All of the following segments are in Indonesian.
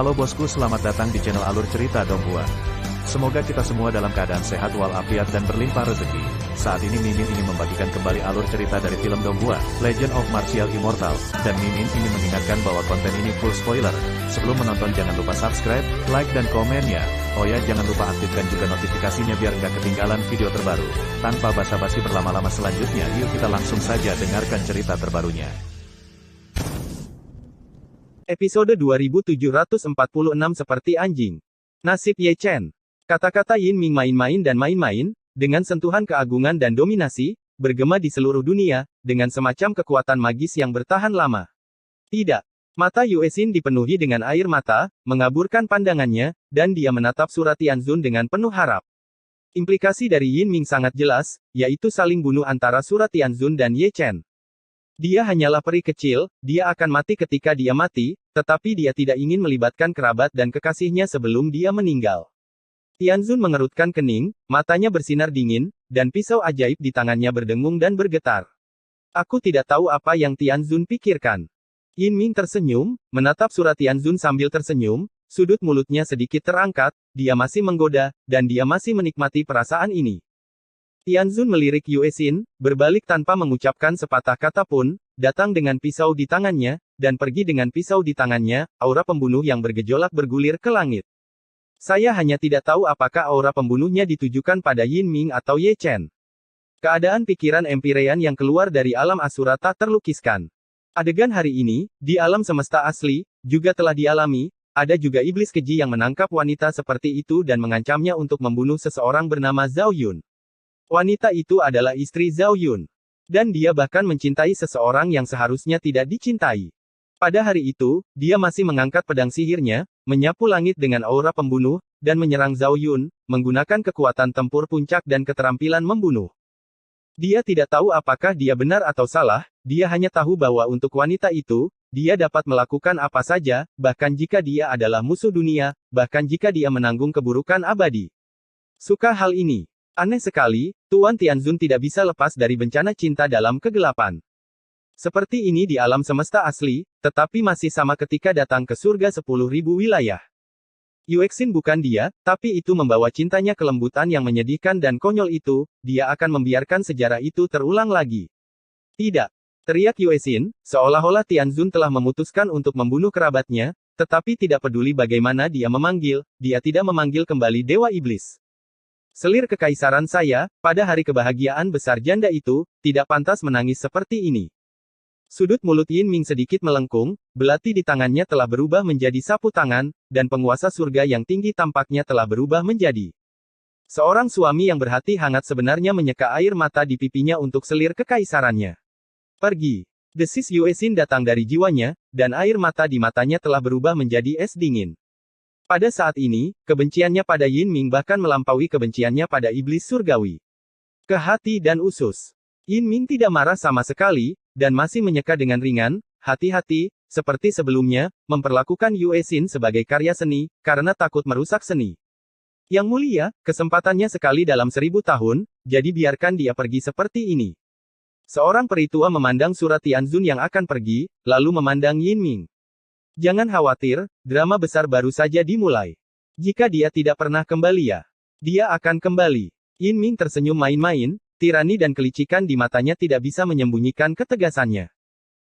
Halo bosku, selamat datang di channel Alur Cerita Donghua. Semoga kita semua dalam keadaan sehat walafiat dan berlimpah rezeki. Saat ini Mimin ingin membagikan kembali alur cerita dari film Donghua, Legend of Martial Immortal, dan Mimin ingin mengingatkan bahwa konten ini full spoiler. Sebelum menonton jangan lupa subscribe, like dan komen ya. Oh ya, jangan lupa aktifkan juga notifikasinya biar nggak ketinggalan video terbaru. Tanpa basa-basi berlama-lama selanjutnya, yuk kita langsung saja dengarkan cerita terbarunya. Episode 2746 seperti anjing. Nasib Ye Chen. Kata-kata Yin Ming main-main dan main-main, dengan sentuhan keagungan dan dominasi, bergema di seluruh dunia, dengan semacam kekuatan magis yang bertahan lama. Tidak. Mata Yue Xin dipenuhi dengan air mata, mengaburkan pandangannya, dan dia menatap Surat Tianzun dengan penuh harap. Implikasi dari Yin Ming sangat jelas, yaitu saling bunuh antara Surat Tianzun dan Ye Chen. Dia hanyalah peri kecil, dia akan mati ketika dia mati, tetapi dia tidak ingin melibatkan kerabat dan kekasihnya sebelum dia meninggal. Tianzun mengerutkan kening, matanya bersinar dingin, dan pisau ajaib di tangannya berdengung dan bergetar. Aku tidak tahu apa yang Tianzun pikirkan. Yin Ming tersenyum, menatap Surat Tianzun sambil tersenyum, sudut mulutnya sedikit terangkat, dia masih menggoda, dan dia masih menikmati perasaan ini. Tianzun melirik Yue Xin, berbalik tanpa mengucapkan sepatah kata pun, datang dengan pisau di tangannya, dan pergi dengan pisau di tangannya, aura pembunuh yang bergejolak bergulir ke langit. Saya hanya tidak tahu apakah aura pembunuhnya ditujukan pada Yin Ming atau Ye Chen. Keadaan pikiran Empyrean yang keluar dari alam Asura tak terlukiskan. Adegan hari ini, di alam semesta asli, juga telah dialami, ada juga iblis keji yang menangkap wanita seperti itu dan mengancamnya untuk membunuh seseorang bernama Zhao Yun. Wanita itu adalah istri Zhao Yun. Dan dia bahkan mencintai seseorang yang seharusnya tidak dicintai. Pada hari itu, dia masih mengangkat pedang sihirnya, menyapu langit dengan aura pembunuh, dan menyerang Zhao Yun, menggunakan kekuatan tempur puncak dan keterampilan membunuh. Dia tidak tahu apakah dia benar atau salah, dia hanya tahu bahwa untuk wanita itu, dia dapat melakukan apa saja, bahkan jika dia adalah musuh dunia, bahkan jika dia menanggung keburukan abadi. Suka hal ini. Aneh sekali, Tuan Tianzun tidak bisa lepas dari bencana cinta dalam kegelapan. Seperti ini di alam semesta asli, tetapi masih sama ketika datang ke surga 10.000 wilayah. Yue Xin bukan dia, tapi itu membawa cintanya kelembutan yang menyedihkan dan konyol itu, dia akan membiarkan sejarah itu terulang lagi. Tidak. Teriak Yue Xin, seolah-olah Tianzun telah memutuskan untuk membunuh kerabatnya, tetapi tidak peduli bagaimana dia memanggil, dia tidak memanggil kembali Dewa Iblis. Selir kekaisaran saya, pada hari kebahagiaan besar janda itu, tidak pantas menangis seperti ini. Sudut mulut Yin Ming sedikit melengkung, belati di tangannya telah berubah menjadi sapu tangan, dan penguasa surga yang tinggi tampaknya telah berubah menjadi seorang suami yang berhati hangat sebenarnya menyeka air mata di pipinya untuk selir kekaisarannya. Pergi. Desis Yue Xin datang dari jiwanya, dan air mata di matanya telah berubah menjadi es dingin. Pada saat ini, kebenciannya pada Yin Ming bahkan melampaui kebenciannya pada iblis surgawi. Ke hati dan usus. Yin Ming tidak marah sama sekali, dan masih menyeka dengan ringan, hati-hati, seperti sebelumnya, memperlakukan Yue Xin sebagai karya seni, karena takut merusak seni. Yang mulia, kesempatannya sekali dalam 1000 tahun, jadi biarkan dia pergi seperti ini. Seorang peri tua memandang Surat Tianzun yang akan pergi, lalu memandang Yin Ming. Jangan khawatir, drama besar baru saja dimulai. Jika dia tidak pernah kembali ya, dia akan kembali. Yin Ming tersenyum main-main, tirani dan kelicikan di matanya tidak bisa menyembunyikan ketegasannya.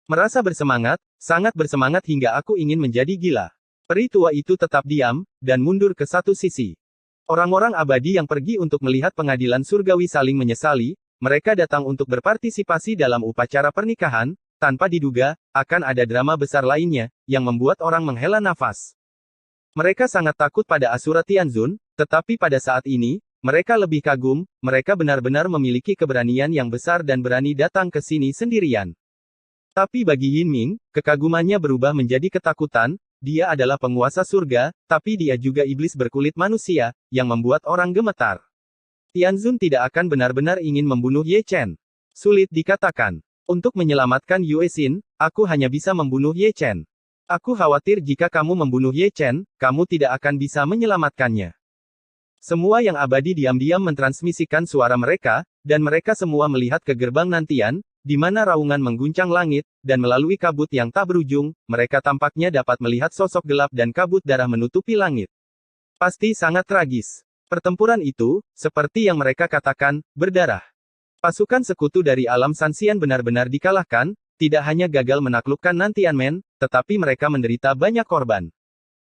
Merasa bersemangat, sangat bersemangat hingga aku ingin menjadi gila. Peri tua itu tetap diam, dan mundur ke satu sisi. Orang-orang abadi yang pergi untuk melihat pengadilan surgawi saling menyesali, mereka datang untuk berpartisipasi dalam upacara pernikahan, tanpa diduga, akan ada drama besar lainnya, yang membuat orang menghela nafas. Mereka sangat takut pada Asura Tianzun, tetapi pada saat ini, mereka lebih kagum, mereka benar-benar memiliki keberanian yang besar dan berani datang ke sini sendirian. Tapi bagi Yin Ming, kekagumannya berubah menjadi ketakutan, dia adalah penguasa surga, tapi dia juga iblis berkulit manusia, yang membuat orang gemetar. Tianzun tidak akan benar-benar ingin membunuh Ye Chen. Sulit dikatakan. Untuk menyelamatkan Yue Xin, aku hanya bisa membunuh Ye Chen. Aku khawatir jika kamu membunuh Ye Chen, kamu tidak akan bisa menyelamatkannya. Semua yang abadi diam-diam mentransmisikan suara mereka, dan mereka semua melihat ke gerbang nantian, di mana raungan mengguncang langit, dan melalui kabut yang tak berujung, mereka tampaknya dapat melihat sosok gelap dan kabut darah menutupi langit. Pasti sangat tragis. Pertempuran itu, seperti yang mereka katakan, berdarah. Pasukan sekutu dari alam Sanxian benar-benar dikalahkan, tidak hanya gagal menaklukkan Nantianmen, tetapi mereka menderita banyak korban.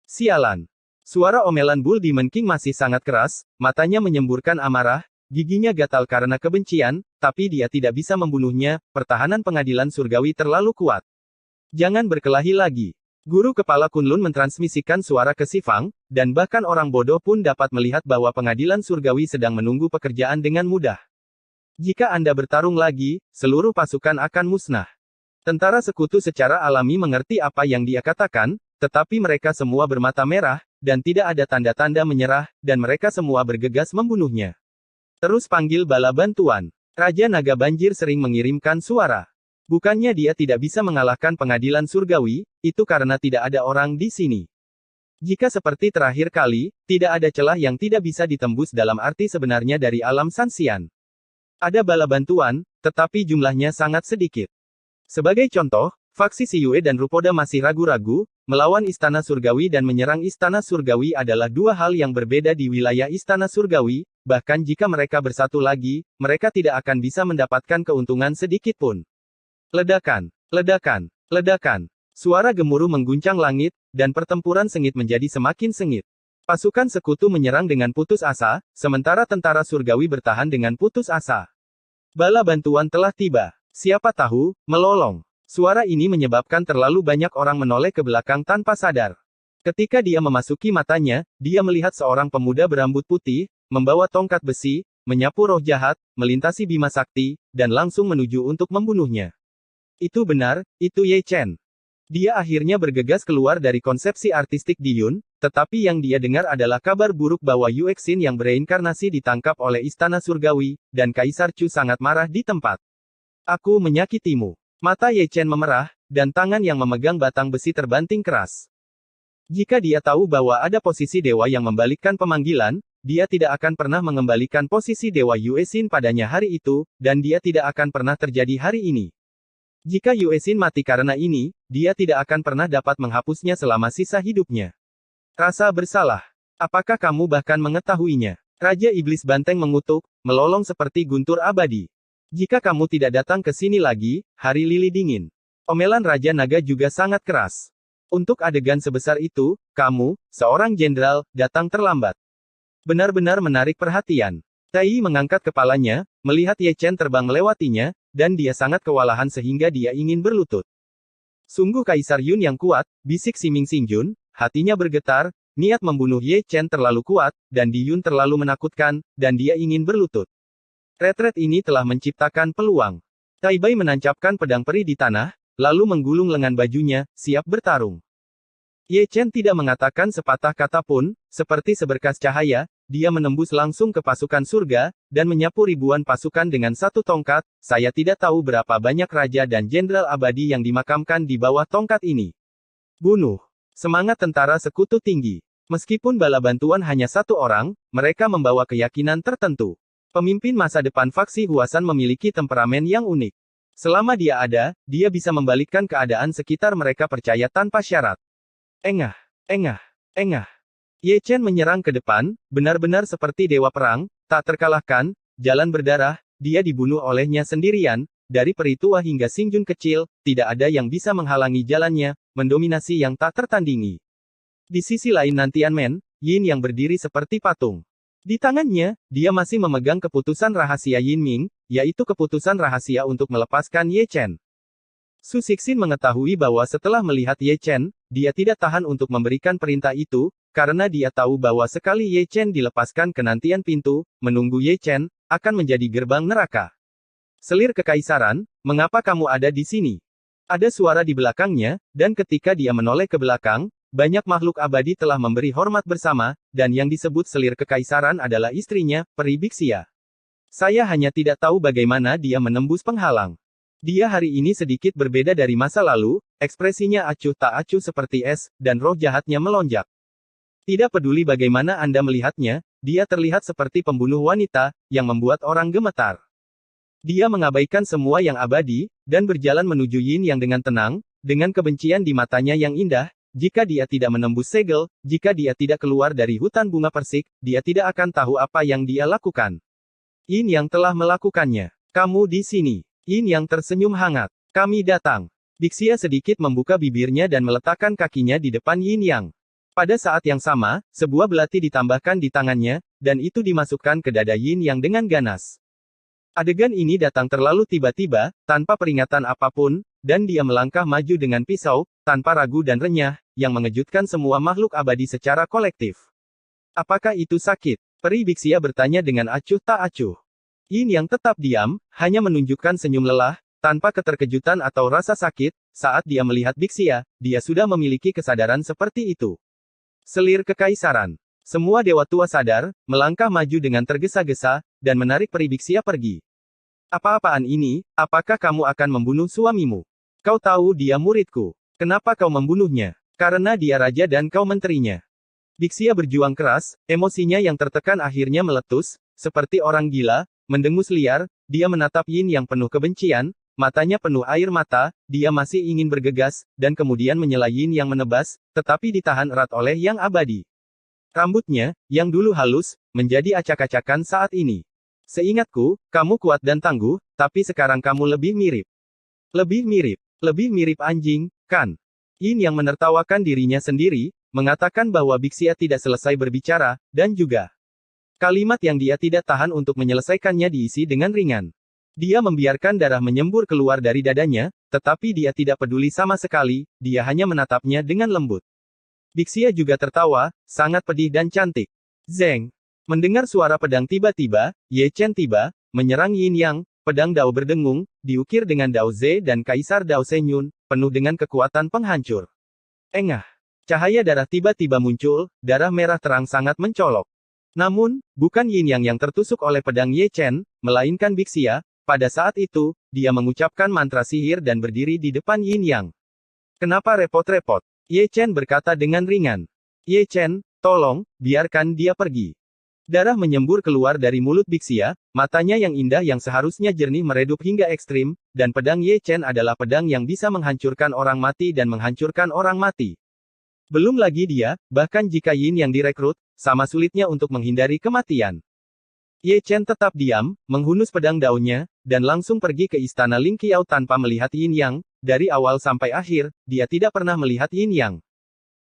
Sialan. Suara omelan Bull Demon King masih sangat keras, matanya menyemburkan amarah, giginya gatal karena kebencian, tapi dia tidak bisa membunuhnya, pertahanan pengadilan surgawi terlalu kuat. Jangan berkelahi lagi. Guru kepala Kunlun mentransmisikan suara ke Si Fang, dan bahkan orang bodoh pun dapat melihat bahwa pengadilan surgawi sedang menunggu pekerjaan dengan mudah. Jika Anda bertarung lagi, seluruh pasukan akan musnah. Tentara sekutu secara alami mengerti apa yang dia katakan, tetapi mereka semua bermata merah, dan tidak ada tanda-tanda menyerah, dan mereka semua bergegas membunuhnya. Terus panggil bala bantuan. Raja Naga Banjir sering mengirimkan suara. Bukannya dia tidak bisa mengalahkan pengadilan surgawi, itu karena tidak ada orang di sini. Jika seperti terakhir kali, tidak ada celah yang tidak bisa ditembus dalam arti sebenarnya dari alam Sanxian. Ada bala bantuan, tetapi jumlahnya sangat sedikit. Sebagai contoh, faksi Siyue dan Rupoda masih ragu-ragu, melawan Istana Surgawi dan menyerang Istana Surgawi adalah dua hal yang berbeda di wilayah Istana Surgawi, bahkan jika mereka bersatu lagi, mereka tidak akan bisa mendapatkan keuntungan sedikit pun. Ledakan, ledakan, ledakan. Suara gemuruh mengguncang langit, dan pertempuran sengit menjadi semakin sengit. Pasukan sekutu menyerang dengan putus asa, sementara tentara surgawi bertahan dengan putus asa. Bala bantuan telah tiba. Siapa tahu, melolong. Suara ini menyebabkan terlalu banyak orang menoleh ke belakang tanpa sadar. Ketika dia memasuki matanya, dia melihat seorang pemuda berambut putih, membawa tongkat besi, menyapu roh jahat, melintasi Bima Sakti, dan langsung menuju untuk membunuhnya. Itu benar, itu Ye Chen. Dia akhirnya bergegas keluar dari konsepsi artistik di Yun, tetapi yang dia dengar adalah kabar buruk bahwa Yue Xin yang bereinkarnasi ditangkap oleh Istana Surgawi, dan Kaisar Chu sangat marah di tempat. Aku menyakitimu. Mata Ye Chen memerah, dan tangan yang memegang batang besi terbanting keras. Jika dia tahu bahwa ada posisi dewa yang membalikkan pemanggilan, dia tidak akan pernah mengembalikan posisi dewa Yue Xin padanya hari itu, dan dia tidak akan pernah terjadi hari ini. Jika Yue Xin mati karena ini, dia tidak akan pernah dapat menghapusnya selama sisa hidupnya. Rasa bersalah. Apakah kamu bahkan mengetahuinya? Raja Iblis Banteng mengutuk, melolong seperti guntur abadi. Jika kamu tidak datang ke sini lagi, hari lili dingin. Omelan Raja Naga juga sangat keras. Untuk adegan sebesar itu, kamu, seorang jenderal, datang terlambat. Benar-benar menarik perhatian. Tai mengangkat kepalanya, melihat Ye Chen terbang melewatinya, dan dia sangat kewalahan sehingga dia ingin berlutut. Sungguh Kaisar Yun yang kuat, bisik Siming Xingjun, hatinya bergetar, niat membunuh Ye Chen terlalu kuat, dan Di Yun terlalu menakutkan, dan dia ingin berlutut. Retret ini telah menciptakan peluang. Tai Bai menancapkan pedang peri di tanah, lalu menggulung lengan bajunya, siap bertarung. Ye Chen tidak mengatakan sepatah kata pun, seperti seberkas cahaya, dia menembus langsung ke pasukan surga, dan menyapu ribuan pasukan dengan satu tongkat. Saya tidak tahu berapa banyak raja dan jenderal abadi yang dimakamkan di bawah tongkat ini. Bunuh. Semangat tentara sekutu tinggi. Meskipun bala bantuan hanya satu orang, mereka membawa keyakinan tertentu. Pemimpin masa depan faksi Huasan memiliki temperamen yang unik. Selama dia ada, dia bisa membalikkan keadaan sekitar mereka percaya tanpa syarat. Engah, engah, engah. Ye Chen menyerang ke depan, benar-benar seperti dewa perang, tak terkalahkan, jalan berdarah, dia dibunuh olehnya sendirian, dari peri tua hingga Xingjun kecil, tidak ada yang bisa menghalangi jalannya, mendominasi yang tak tertandingi. Di sisi lain Nantianmen, Yin yang berdiri seperti patung. Di tangannya, dia masih memegang keputusan rahasia Yin Ming, yaitu keputusan rahasia untuk melepaskan Ye Chen. Su Xixin mengetahui bahwa setelah melihat Ye Chen, dia tidak tahan untuk memberikan perintah itu, karena dia tahu bahwa sekali Ye Chen dilepaskan ke nantian pintu, menunggu Ye Chen, akan menjadi gerbang neraka. Selir kekaisaran, mengapa kamu ada di sini? Ada suara di belakangnya, dan ketika dia menoleh ke belakang, banyak makhluk abadi telah memberi hormat bersama, dan yang disebut selir kekaisaran adalah istrinya, Peri Bixia. Saya hanya tidak tahu bagaimana dia menembus penghalang. Dia hari ini sedikit berbeda dari masa lalu, ekspresinya acuh tak acuh seperti es, dan roh jahatnya melonjak. Tidak peduli bagaimana Anda melihatnya, dia terlihat seperti pembunuh wanita, yang membuat orang gemetar. Dia mengabaikan semua yang abadi, dan berjalan menuju Yin Yang dengan tenang, dengan kebencian di matanya yang indah. Jika dia tidak menembus segel, jika dia tidak keluar dari hutan bunga persik, dia tidak akan tahu apa yang dia lakukan. Yin Yang telah melakukannya. Kamu di sini. Yin Yang tersenyum hangat. Kami datang. Bixia sedikit membuka bibirnya dan meletakkan kakinya di depan Yin Yang. Pada saat yang sama, sebuah belati ditambahkan di tangannya, dan itu dimasukkan ke dada Yin Yang dengan ganas. Adegan ini datang terlalu tiba-tiba, tanpa peringatan apapun, dan dia melangkah maju dengan pisau, tanpa ragu dan renyah, yang mengejutkan semua makhluk abadi secara kolektif. Apakah itu sakit? Peri Bixia bertanya dengan acuh tak acuh. Yin Yang tetap diam, hanya menunjukkan senyum lelah, tanpa keterkejutan atau rasa sakit. Saat dia melihat Bixia, dia sudah memiliki kesadaran seperti itu. Selir kekaisaran. Semua dewa tua sadar, melangkah maju dengan tergesa-gesa, dan menarik Peri Bixia pergi. Apa-apaan ini? Apakah kamu akan membunuh suamimu? Kau tahu dia muridku. Kenapa kau membunuhnya? Karena dia raja dan kau menterinya. Bixia berjuang keras, emosinya yang tertekan akhirnya meletus, seperti orang gila, mendengus liar. Dia menatap Yin Yang penuh kebencian, matanya penuh air mata. Dia masih ingin bergegas, dan kemudian menyela Yin Yang menebas, tetapi ditahan erat oleh Yang Abadi. Rambutnya, yang dulu halus, menjadi acak-acakan saat ini. Seingatku, kamu kuat dan tangguh, tapi sekarang kamu lebih mirip. Lebih mirip anjing, kan? Yin Yang menertawakan dirinya sendiri, mengatakan bahwa Bixia tidak selesai berbicara, dan juga kalimat yang dia tidak tahan untuk menyelesaikannya diisi dengan ringan. Dia membiarkan darah menyembur keluar dari dadanya, tetapi dia tidak peduli sama sekali, dia hanya menatapnya dengan lembut. Bixia juga tertawa, sangat pedih dan cantik. Zeng. Mendengar suara pedang tiba-tiba, Ye Chen tiba, menyerang Yin Yang. Pedang Dao berdengung, diukir dengan Dao Ze dan Kaisar Dao Shenyun, penuh dengan kekuatan penghancur. Engah. Cahaya darah tiba-tiba muncul, darah merah terang sangat mencolok. Namun, bukan Yin Yang yang tertusuk oleh pedang Ye Chen, melainkan Bixia. Pada saat itu, dia mengucapkan mantra sihir dan berdiri di depan Yin Yang. Kenapa repot-repot? Ye Chen berkata dengan ringan. Ye Chen, tolong, biarkan dia pergi. Darah menyembur keluar dari mulut Bixia, matanya yang indah yang seharusnya jernih meredup hingga ekstrim, dan pedang Ye Chen adalah pedang yang bisa menghancurkan orang mati dan menghancurkan orang mati. Belum lagi dia, bahkan jika Yin Yang direkrut, sama sulitnya untuk menghindari kematian. Ye Chen tetap diam, menghunus pedang daunnya, dan langsung pergi ke istana Ling Qiao tanpa melihat Yin Yang. Dari awal sampai akhir, dia tidak pernah melihat Yin Yang.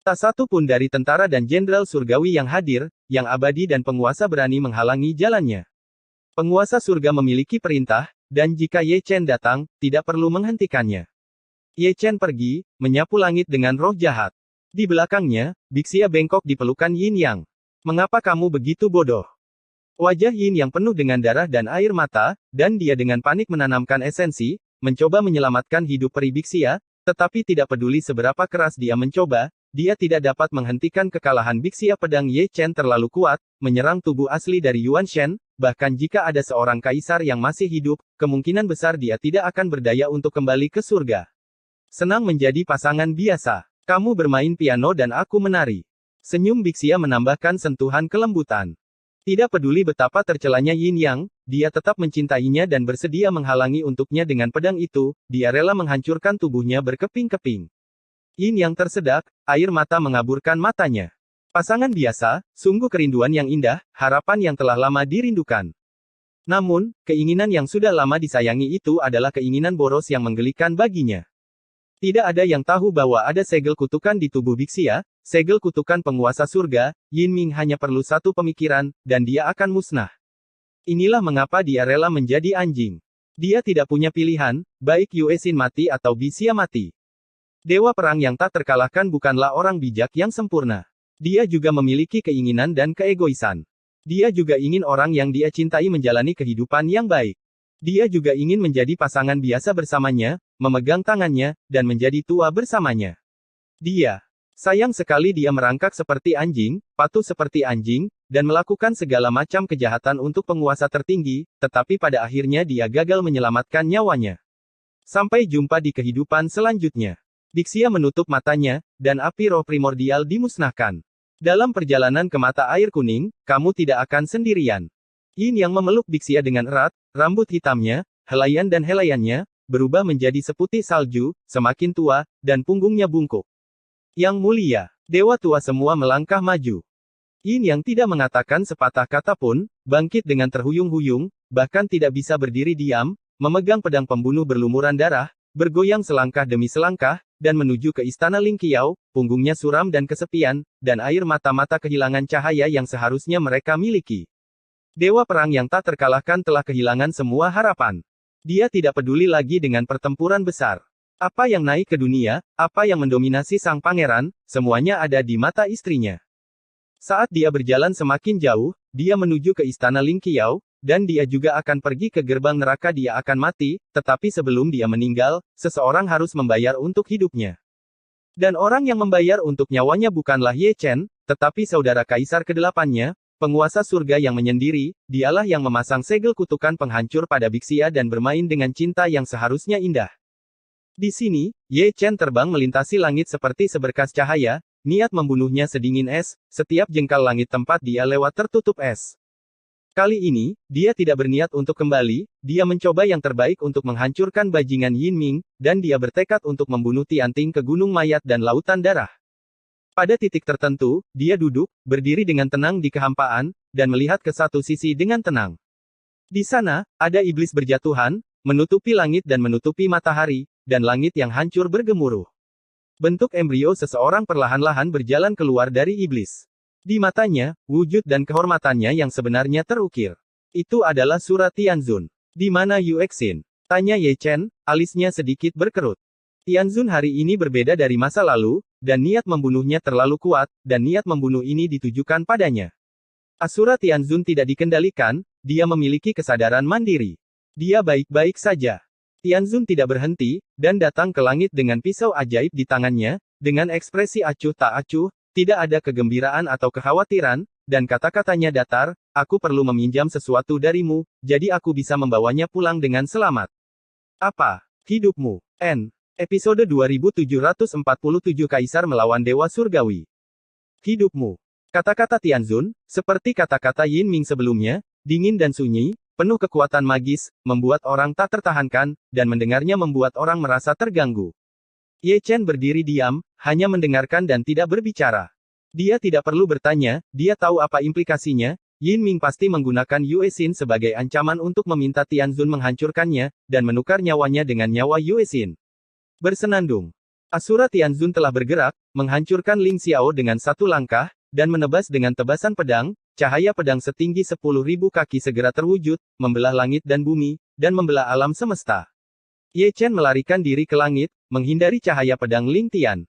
Tak satu pun dari tentara dan jenderal surgawi yang hadir, yang abadi dan penguasa berani menghalangi jalannya. Penguasa surga memiliki perintah, dan jika Ye Chen datang, tidak perlu menghentikannya. Ye Chen pergi, menyapu langit dengan roh jahat. Di belakangnya, Bixia bengkok di pelukan Yin Yang. Mengapa kamu begitu bodoh? Wajah Yin Yang penuh dengan darah dan air mata, dan dia dengan panik menanamkan esensi, mencoba menyelamatkan hidup Peri Bixia, tetapi tidak peduli seberapa keras dia mencoba, dia tidak dapat menghentikan kekalahan Bixia. Pedang Ye Chen terlalu kuat, menyerang tubuh asli dari Yuan Shen, bahkan jika ada seorang kaisar yang masih hidup, kemungkinan besar dia tidak akan berdaya untuk kembali ke surga. Senang menjadi pasangan biasa. Kamu bermain piano dan aku menari. Senyum Bixia menambahkan sentuhan kelembutan. Tidak peduli betapa tercelanya Yin Yang, dia tetap mencintainya dan bersedia menghalangi untuknya dengan pedang itu, dia rela menghancurkan tubuhnya berkeping-keping. Yin Yang tersedak, air mata mengaburkan matanya. Pasangan biasa, sungguh kerinduan yang indah, harapan yang telah lama dirindukan. Namun, keinginan yang sudah lama disayangi itu adalah keinginan boros yang menggelikan baginya. Tidak ada yang tahu bahwa ada segel kutukan di tubuh Bixia, segel kutukan penguasa surga. Yin Ming hanya perlu satu pemikiran, dan dia akan musnah. Inilah mengapa dia rela menjadi anjing. Dia tidak punya pilihan, baik Yue Xin mati atau Bixia mati. Dewa perang yang tak terkalahkan bukanlah orang bijak yang sempurna. Dia juga memiliki keinginan dan keegoisan. Dia juga ingin orang yang dia cintai menjalani kehidupan yang baik. Dia juga ingin menjadi pasangan biasa bersamanya, memegang tangannya, dan menjadi tua bersamanya. Sayang sekali dia merangkak seperti anjing, patuh seperti anjing, dan melakukan segala macam kejahatan untuk penguasa tertinggi, tetapi pada akhirnya dia gagal menyelamatkan nyawanya. Sampai jumpa di kehidupan selanjutnya. Bixia menutup matanya, dan api roh primordial dimusnahkan. Dalam perjalanan ke mata air kuning, kamu tidak akan sendirian. Yin Yang memeluk Bixia dengan erat, rambut hitamnya, helaian dan helaiannya, berubah menjadi seputih salju, semakin tua, dan punggungnya bungkuk. Yang mulia, dewa tua semua melangkah maju. Yin yang tidak mengatakan sepatah kata pun, bangkit dengan terhuyung-huyung, bahkan tidak bisa berdiri diam, memegang pedang pembunuh berlumuran darah, bergoyang selangkah demi selangkah, dan menuju ke istana Ling Qiao, punggungnya suram dan kesepian, dan air mata-mata kehilangan cahaya yang seharusnya mereka miliki. Dewa perang yang tak terkalahkan telah kehilangan semua harapan. Dia tidak peduli lagi dengan pertempuran besar. Apa yang naik ke dunia, apa yang mendominasi sang pangeran, semuanya ada di mata istrinya. Saat dia berjalan semakin jauh, dia menuju ke istana Ling Qiao, dan dia juga akan pergi ke gerbang neraka. Dia akan mati, tetapi sebelum dia meninggal, seseorang harus membayar untuk hidupnya. Dan orang yang membayar untuk nyawanya bukanlah Ye Chen, tetapi saudara kaisar kedelapannya, penguasa surga yang menyendiri, dialah yang memasang segel kutukan penghancur pada Bixia dan bermain dengan cinta yang seharusnya indah. Di sini, Ye Chen terbang melintasi langit seperti seberkas cahaya, niat membunuhnya sedingin es, setiap jengkal langit tempat dia lewat tertutup es. Kali ini, dia tidak berniat untuk kembali, dia mencoba yang terbaik untuk menghancurkan bajingan Yin Ming, dan dia bertekad untuk membunuh Tianting ke gunung mayat dan lautan darah. Pada titik tertentu, dia duduk, berdiri dengan tenang di kehampaan, dan melihat ke satu sisi dengan tenang. Di sana, ada iblis berjatuhan, menutupi langit dan menutupi matahari, dan langit yang hancur bergemuruh. Bentuk embrio seseorang perlahan-lahan berjalan keluar dari iblis. Di matanya, wujud dan kehormatannya yang sebenarnya terukir. Itu adalah surat Tianzun. Di mana Yu Exin? Tanya Ye Chen, alisnya sedikit berkerut. Tianzun hari ini berbeda dari masa lalu, dan niat membunuhnya terlalu kuat, dan niat membunuh ini ditujukan padanya. Asura Tianzun tidak dikendalikan, dia memiliki kesadaran mandiri. Dia baik-baik saja. Tianzun tidak berhenti, dan datang ke langit dengan pisau ajaib di tangannya, dengan ekspresi acuh tak acuh, tidak ada kegembiraan atau kekhawatiran, dan kata-katanya datar, aku perlu meminjam sesuatu darimu, jadi aku bisa membawanya pulang dengan selamat. Apa? Hidupmu. N. Episode 2747 Kaisar melawan Dewa Surgawi. Hidupmu. Kata-kata Tianzun, seperti kata-kata Yin Ming sebelumnya, dingin dan sunyi, penuh kekuatan magis, membuat orang tak tertahankan, dan mendengarnya membuat orang merasa terganggu. Ye Chen berdiri diam, hanya mendengarkan dan tidak berbicara. Dia tidak perlu bertanya, dia tahu apa implikasinya. Yin Ming pasti menggunakan Yue Xin sebagai ancaman untuk meminta Tianzun menghancurkannya, dan menukar nyawanya dengan nyawa Yue Xin. Bersenandung. Asura Tianzun telah bergerak, menghancurkan Ling Xiao dengan satu langkah, dan menebas dengan tebasan pedang. Cahaya pedang setinggi 10.000 kaki segera terwujud, membelah langit dan bumi, dan membelah alam semesta. Ye Chen melarikan diri ke langit, menghindari cahaya pedang Ling Tian.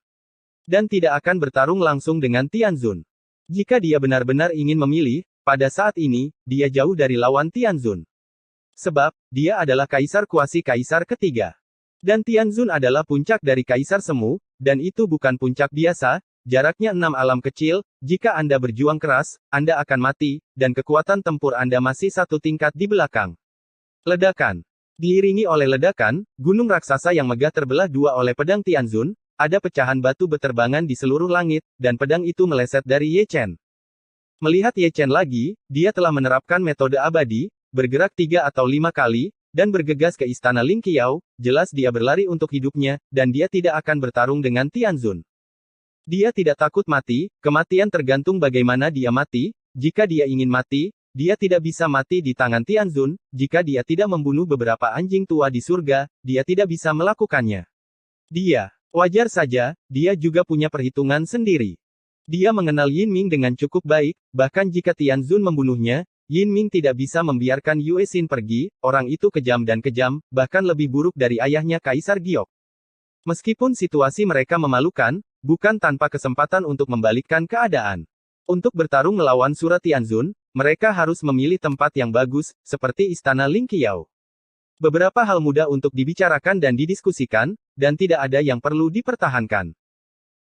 Dan tidak akan bertarung langsung dengan Tianzun. Jika dia benar-benar ingin memilih, pada saat ini, dia jauh dari lawan Tianzun. Sebab, dia adalah kaisar kuasi kaisar ketiga. Dan Tianzun adalah puncak dari kaisar semu, dan itu bukan puncak biasa. Jaraknya 6 alam kecil, jika Anda berjuang keras, Anda akan mati, dan kekuatan tempur Anda masih satu tingkat di belakang. Ledakan. Diiringi oleh ledakan, gunung raksasa yang megah terbelah dua oleh pedang Tianzun, ada pecahan batu beterbangan di seluruh langit, dan pedang itu meleset dari Ye Chen. Melihat Ye Chen lagi, dia telah menerapkan metode abadi, bergerak 3 atau 5 kali, dan bergegas ke istana Ling Qiao, jelas dia berlari untuk hidupnya, dan dia tidak akan bertarung dengan Tianzun. Dia tidak takut mati, kematian tergantung bagaimana dia mati. Jika dia ingin mati, dia tidak bisa mati di tangan Tianzun. Jika dia tidak membunuh beberapa anjing tua di surga, dia tidak bisa melakukannya. Dia, wajar saja, dia juga punya perhitungan sendiri. Dia mengenal Yin Ming dengan cukup baik, bahkan jika Tianzun membunuhnya, Yin Ming tidak bisa membiarkan Yue Xin pergi. Orang itu kejam dan kejam, bahkan lebih buruk dari ayahnya Kaisar Giok. Meskipun situasi mereka memalukan, bukan tanpa kesempatan untuk membalikkan keadaan. Untuk bertarung melawan Surat Tianzun, mereka harus memilih tempat yang bagus, seperti istana Ling Qiao. Beberapa hal mudah untuk dibicarakan dan didiskusikan, dan tidak ada yang perlu dipertahankan.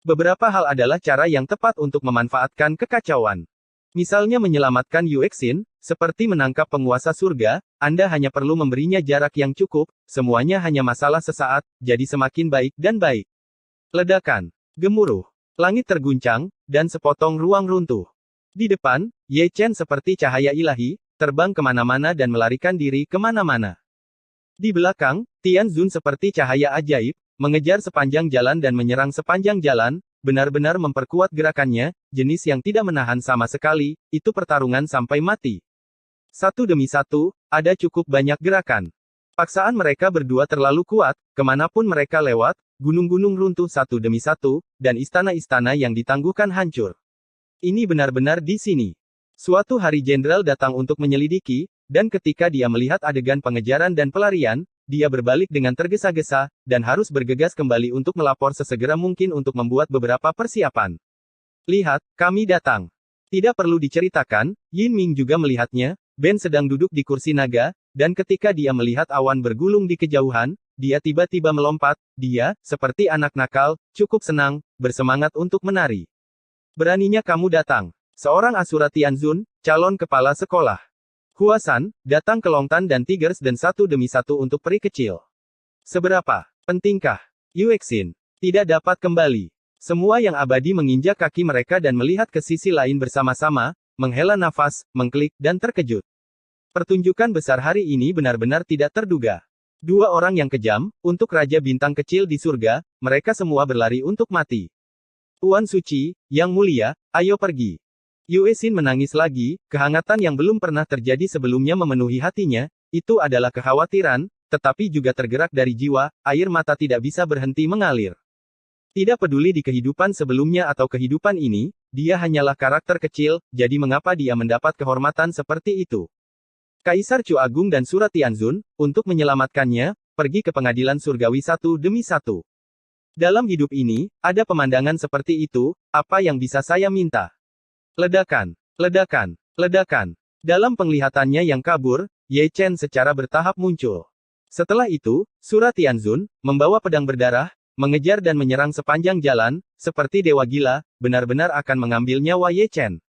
Beberapa hal adalah cara yang tepat untuk memanfaatkan kekacauan. Misalnya menyelamatkan Yu Exin, seperti menangkap penguasa surga, Anda hanya perlu memberinya jarak yang cukup, semuanya hanya masalah sesaat, jadi semakin baik dan baik. Ledakan. Gemuruh. Langit terguncang, dan sepotong ruang runtuh. Di depan, Ye Chen seperti cahaya ilahi, terbang kemana-mana dan melarikan diri kemana-mana. Di belakang, Tianzun seperti cahaya ajaib, mengejar sepanjang jalan dan menyerang sepanjang jalan, benar-benar memperkuat gerakannya, jenis yang tidak menahan sama sekali, itu pertarungan sampai mati. Satu demi satu, ada cukup banyak gerakan. Paksaan mereka berdua terlalu kuat, kemanapun mereka lewat, gunung-gunung runtuh satu demi satu, dan istana-istana yang ditangguhkan hancur. Ini benar-benar di sini. Suatu hari jenderal datang untuk menyelidiki, dan ketika dia melihat adegan pengejaran dan pelarian, dia berbalik dengan tergesa-gesa, dan harus bergegas kembali untuk melapor sesegera mungkin untuk membuat beberapa persiapan. Lihat, kami datang. Tidak perlu diceritakan, Yin Ming juga melihatnya. Ben sedang duduk di kursi naga, dan ketika dia melihat awan bergulung di kejauhan, dia tiba-tiba melompat. Dia, seperti anak nakal, cukup senang, bersemangat untuk menari. Beraninya kamu datang. Seorang Asura Tianzun, calon kepala sekolah. Huasan, datang ke Longtan dan Tigers dan satu demi satu untuk peri kecil. Seberapa pentingkah Yuexin? Tidak dapat kembali. Semua yang abadi menginjak kaki mereka dan melihat ke sisi lain bersama-sama, menghela nafas, mengklik, dan terkejut. Pertunjukan besar hari ini benar-benar tidak terduga. Dua orang yang kejam, untuk Raja Bintang kecil di surga, mereka semua berlari untuk mati. Tuan Suci, yang mulia, ayo pergi. Yuexin menangis lagi, kehangatan yang belum pernah terjadi sebelumnya memenuhi hatinya, itu adalah kekhawatiran, tetapi juga tergerak dari jiwa, air mata tidak bisa berhenti mengalir. Tidak peduli di kehidupan sebelumnya atau kehidupan ini, dia hanyalah karakter kecil, jadi mengapa dia mendapat kehormatan seperti itu? Kaisar Chu Agung dan Surat Tianzun, untuk menyelamatkannya, pergi ke pengadilan surgawi satu demi satu. Dalam hidup ini, ada pemandangan seperti itu, apa yang bisa saya minta? Ledakan, ledakan, ledakan. Dalam penglihatannya yang kabur, Ye Chen secara bertahap muncul. Setelah itu, Surat Tianzun, membawa pedang berdarah, mengejar dan menyerang sepanjang jalan, seperti dewa gila, benar-benar akan mengambil nyawa Ye Chen.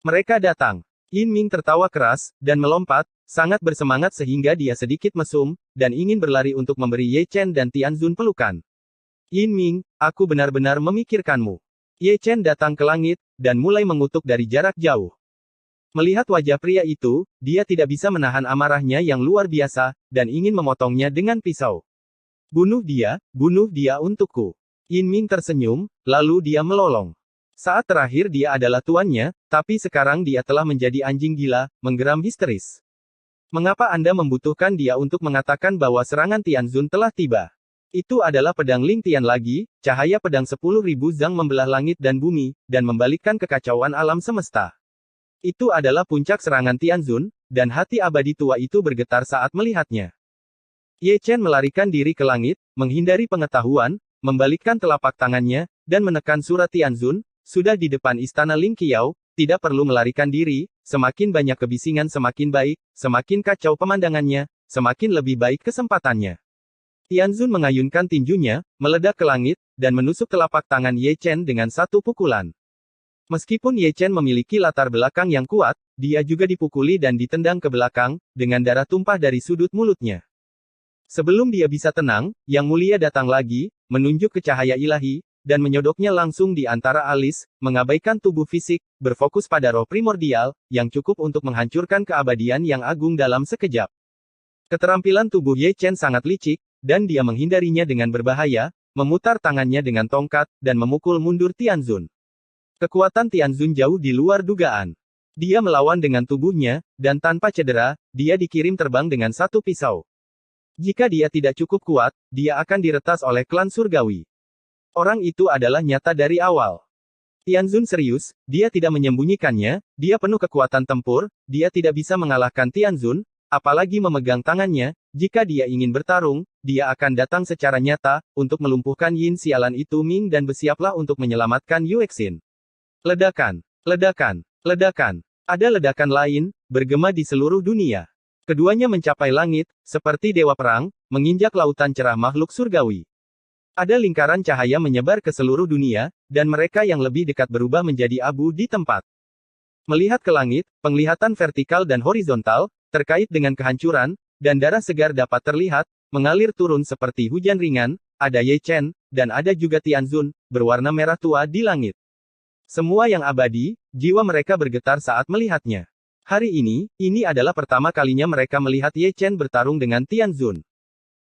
Mereka datang. Yin Ming tertawa keras, dan melompat, sangat bersemangat sehingga dia sedikit mesum, dan ingin berlari untuk memberi Ye Chen dan Tianzun pelukan. Yin Ming, aku benar-benar memikirkanmu. Ye Chen datang ke langit, dan mulai mengutuk dari jarak jauh. Melihat wajah pria itu, dia tidak bisa menahan amarahnya yang luar biasa, dan ingin memotongnya dengan pisau. Bunuh dia untukku. Yin Ming tersenyum, lalu dia melolong. Saat terakhir dia adalah tuannya, tapi sekarang dia telah menjadi anjing gila, menggeram histeris. Mengapa Anda membutuhkan dia untuk mengatakan bahwa serangan Tianzun telah tiba? Itu adalah pedang Ling Tian lagi, cahaya pedang 10.000 zang membelah langit dan bumi, dan membalikkan kekacauan alam semesta. Itu adalah puncak serangan Tianzun, dan hati abadi tua itu bergetar saat melihatnya. Ye Chen melarikan diri ke langit, menghindari pengetahuan, membalikkan telapak tangannya, dan menekan Surat Tianzun, sudah di depan istana Ling Qiao, tidak perlu melarikan diri, semakin banyak kebisingan semakin baik, semakin kacau pemandangannya, semakin lebih baik kesempatannya. Tianzun mengayunkan tinjunya, meledak ke langit, dan menusuk telapak tangan Ye Chen dengan satu pukulan. Meskipun Ye Chen memiliki latar belakang yang kuat, dia juga dipukuli dan ditendang ke belakang, dengan darah tumpah dari sudut mulutnya. Sebelum dia bisa tenang, Yang Mulia datang lagi, menunjuk ke cahaya ilahi, dan menyodoknya langsung di antara alis, mengabaikan tubuh fisik, berfokus pada roh primordial, yang cukup untuk menghancurkan keabadian yang agung dalam sekejap. Keterampilan tubuh Ye Chen sangat licik, dan dia menghindarinya dengan berbahaya, memutar tangannya dengan tongkat, dan memukul mundur Tianzun. Kekuatan Tianzun jauh di luar dugaan. Dia melawan dengan tubuhnya, dan tanpa cedera, dia dikirim terbang dengan satu pisau. Jika dia tidak cukup kuat, dia akan diretas oleh klan surgawi. Orang itu adalah nyata dari awal. Tianzun serius, dia tidak menyembunyikannya, dia penuh kekuatan tempur, dia tidak bisa mengalahkan Tianzun, apalagi memegang tangannya, jika dia ingin bertarung, dia akan datang secara nyata, untuk melumpuhkan Yin sialan itu Ming dan bersiaplah untuk menyelamatkan Yuexin. Ledakan, ledakan, ledakan. Ada ledakan lain, bergema di seluruh dunia. Keduanya mencapai langit, seperti dewa perang, menginjak lautan cerah makhluk surgawi. Ada lingkaran cahaya menyebar ke seluruh dunia, dan mereka yang lebih dekat berubah menjadi abu di tempat. Melihat ke langit, penglihatan vertikal dan horizontal, terkait dengan kehancuran, dan darah segar dapat terlihat, mengalir turun seperti hujan ringan, ada Ye Chen, dan ada juga Tianzun, berwarna merah tua di langit. Semua yang abadi, jiwa mereka bergetar saat melihatnya. Hari ini adalah pertama kalinya mereka melihat Ye Chen bertarung dengan Tianzun.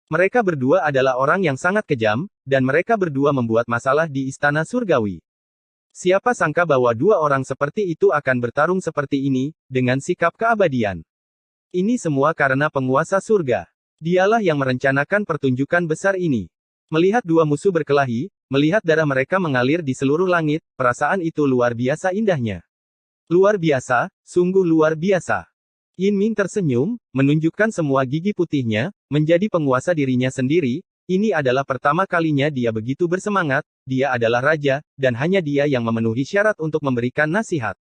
Mereka berdua adalah orang yang sangat kejam, dan mereka berdua membuat masalah di Istana Surgawi. Siapa sangka bahwa dua orang seperti itu akan bertarung seperti ini, dengan sikap keabadian. Ini semua karena penguasa surga. Dialah yang merencanakan pertunjukan besar ini. Melihat dua musuh berkelahi, melihat darah mereka mengalir di seluruh langit, perasaan itu luar biasa indahnya. Luar biasa, sungguh luar biasa. Yin Ming tersenyum, menunjukkan semua gigi putihnya, menjadi penguasa dirinya sendiri. Ini adalah pertama kalinya dia begitu bersemangat, dia adalah raja, dan hanya dia yang memenuhi syarat untuk memberikan nasihat.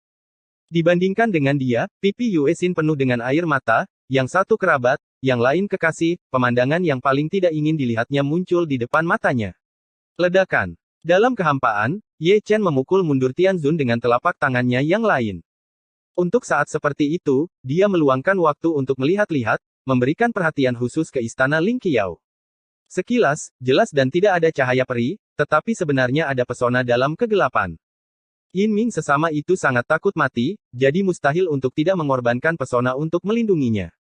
Dibandingkan dengan dia, pipi Yue Xin penuh dengan air mata, yang satu kerabat, yang lain kekasih, pemandangan yang paling tidak ingin dilihatnya muncul di depan matanya. Ledakan. Dalam kehampaan, Ye Chen memukul mundur Tianzun dengan telapak tangannya yang lain. Untuk saat seperti itu, dia meluangkan waktu untuk melihat-lihat, memberikan perhatian khusus ke istana Ling Qiao. Sekilas, jelas dan tidak ada cahaya peri, tetapi sebenarnya ada pesona dalam kegelapan. Yin Ming sesama itu sangat takut mati, jadi mustahil untuk tidak mengorbankan pesona untuk melindunginya.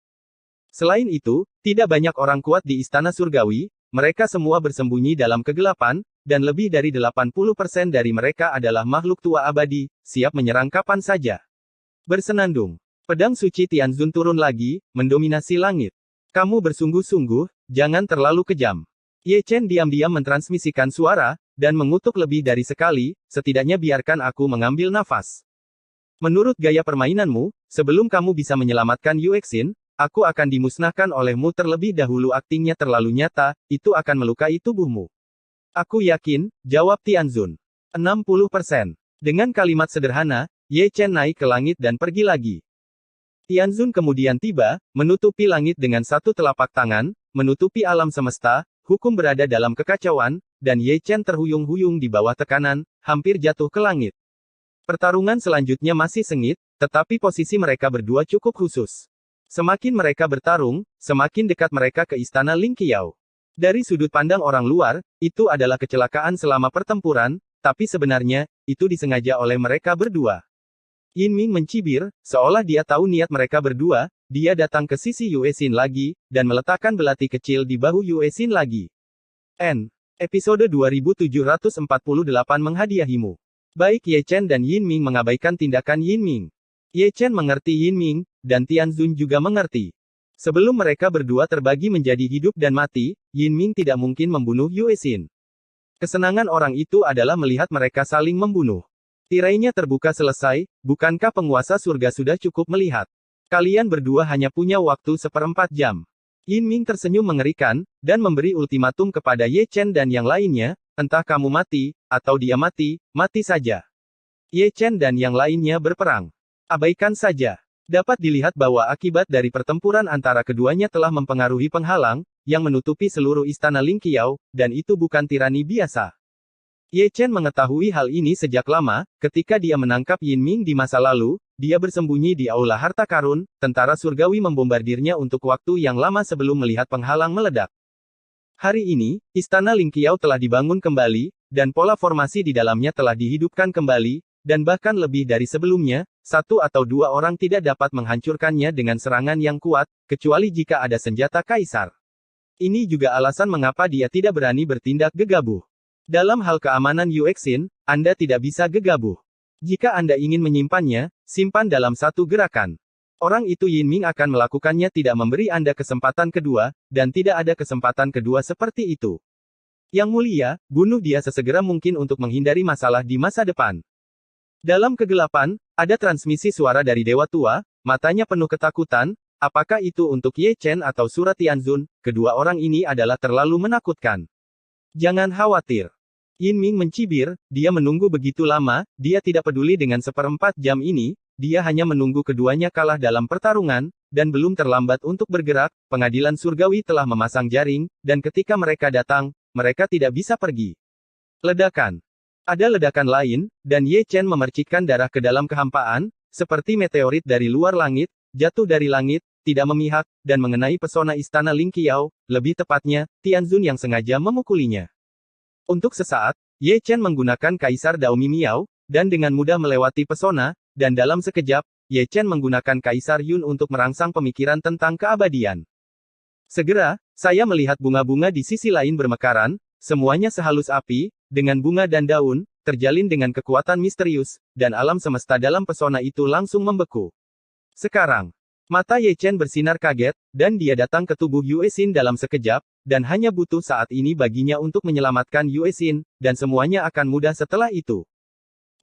Selain itu, tidak banyak orang kuat di istana surgawi, mereka semua bersembunyi dalam kegelapan, dan lebih dari 80% dari mereka adalah makhluk tua abadi, siap menyerang kapan saja. Bersenandung. Pedang suci Tianzun turun lagi, mendominasi langit. Kamu bersungguh-sungguh, jangan terlalu kejam. Ye Chen diam-diam mentransmisikan suara, dan mengutuk lebih dari sekali, setidaknya biarkan aku mengambil nafas. Menurut gaya permainanmu, sebelum kamu bisa menyelamatkan Yue Xin, aku akan dimusnahkan olehmu terlebih dahulu. Aktingnya terlalu nyata, itu akan melukai tubuhmu. Aku yakin, jawab Tianzun. 60%. Dengan kalimat sederhana, Ye Chen naik ke langit dan pergi lagi. Tianzun kemudian tiba, menutupi langit dengan satu telapak tangan, menutupi alam semesta, hukum berada dalam kekacauan, dan Ye Chen terhuyung-huyung di bawah tekanan, hampir jatuh ke langit. Pertarungan selanjutnya masih sengit, tetapi posisi mereka berdua cukup khusus. Semakin mereka bertarung, semakin dekat mereka ke istana Ling Qiao. Dari sudut pandang orang luar, itu adalah kecelakaan selama pertempuran, tapi sebenarnya, itu disengaja oleh mereka berdua. Yin Ming mencibir, seolah dia tahu niat mereka berdua, dia datang ke sisi Yue Xin lagi, dan meletakkan belati kecil di bahu Yue Xin lagi. Episode 2748 menghadiahimu. Baik Ye Chen dan Yin Ming mengabaikan tindakan Yin Ming. Ye Chen mengerti Yin Ming, dan Tianzun juga mengerti. Sebelum mereka berdua terbagi menjadi hidup dan mati, Yin Ming tidak mungkin membunuh Yue Xin. Kesenangan orang itu adalah melihat mereka saling membunuh. Tirainya terbuka selesai, bukankah penguasa surga sudah cukup melihat? Kalian berdua hanya punya waktu 1/4 jam. Yin Ming tersenyum mengerikan, dan memberi ultimatum kepada Ye Chen dan yang lainnya, entah kamu mati, atau dia mati, mati saja. Ye Chen dan yang lainnya berperang. Abaikan saja. Dapat dilihat bahwa akibat dari pertempuran antara keduanya telah mempengaruhi penghalang, yang menutupi seluruh istana Ling Qiao, dan itu bukan tirani biasa. Ye Chen mengetahui hal ini sejak lama, ketika dia menangkap Yin Ming di masa lalu, dia bersembunyi di aula harta karun, tentara surgawi membombardirnya untuk waktu yang lama sebelum melihat penghalang meledak. Hari ini, istana Ling Qiao telah dibangun kembali, dan pola formasi di dalamnya telah dihidupkan kembali, dan bahkan lebih dari sebelumnya, satu atau dua orang tidak dapat menghancurkannya dengan serangan yang kuat, kecuali jika ada senjata kaisar. Ini juga alasan mengapa dia tidak berani bertindak gegabah. Dalam hal keamanan Yue Xin, Anda tidak bisa gegabah. Jika Anda ingin menyimpannya, simpan dalam satu gerakan. Orang itu Yin Ming akan melakukannya tidak memberi Anda kesempatan kedua, dan tidak ada kesempatan kedua seperti itu. Yang mulia, bunuh dia sesegera mungkin untuk menghindari masalah di masa depan. Dalam kegelapan, ada transmisi suara dari Dewa Tua, matanya penuh ketakutan, apakah itu untuk Ye Chen atau Surat Tianzun, kedua orang ini adalah terlalu menakutkan. Jangan khawatir. Yin Ming mencibir, dia menunggu begitu lama, dia tidak peduli dengan 1/4 jam ini, dia hanya menunggu keduanya kalah dalam pertarungan, dan belum terlambat untuk bergerak, pengadilan surgawi telah memasang jaring, dan ketika mereka datang, mereka tidak bisa pergi. Ledakan. Ada ledakan lain, dan Ye Chen memercikkan darah ke dalam kehampaan, seperti meteorit dari luar langit, jatuh dari langit, tidak memihak, dan mengenai pesona istana Ling Qiao, lebih tepatnya, Tianzun yang sengaja memukulinya. Untuk sesaat, Ye Chen menggunakan Kaisar Daomi Miao, dan dengan mudah melewati pesona, dan dalam sekejap, Ye Chen menggunakan Kaisar Yun untuk merangsang pemikiran tentang keabadian. Segera, Saya melihat bunga-bunga di sisi lain bermekaran, semuanya sehalus api, dengan bunga dan daun, terjalin dengan kekuatan misterius, dan alam semesta dalam pesona itu langsung membeku. Sekarang, mata Ye Chen bersinar kaget, dan dia datang ke tubuh Yue Xin dalam sekejap, dan hanya butuh saat ini baginya untuk menyelamatkan Yue Xin, dan semuanya akan mudah setelah itu.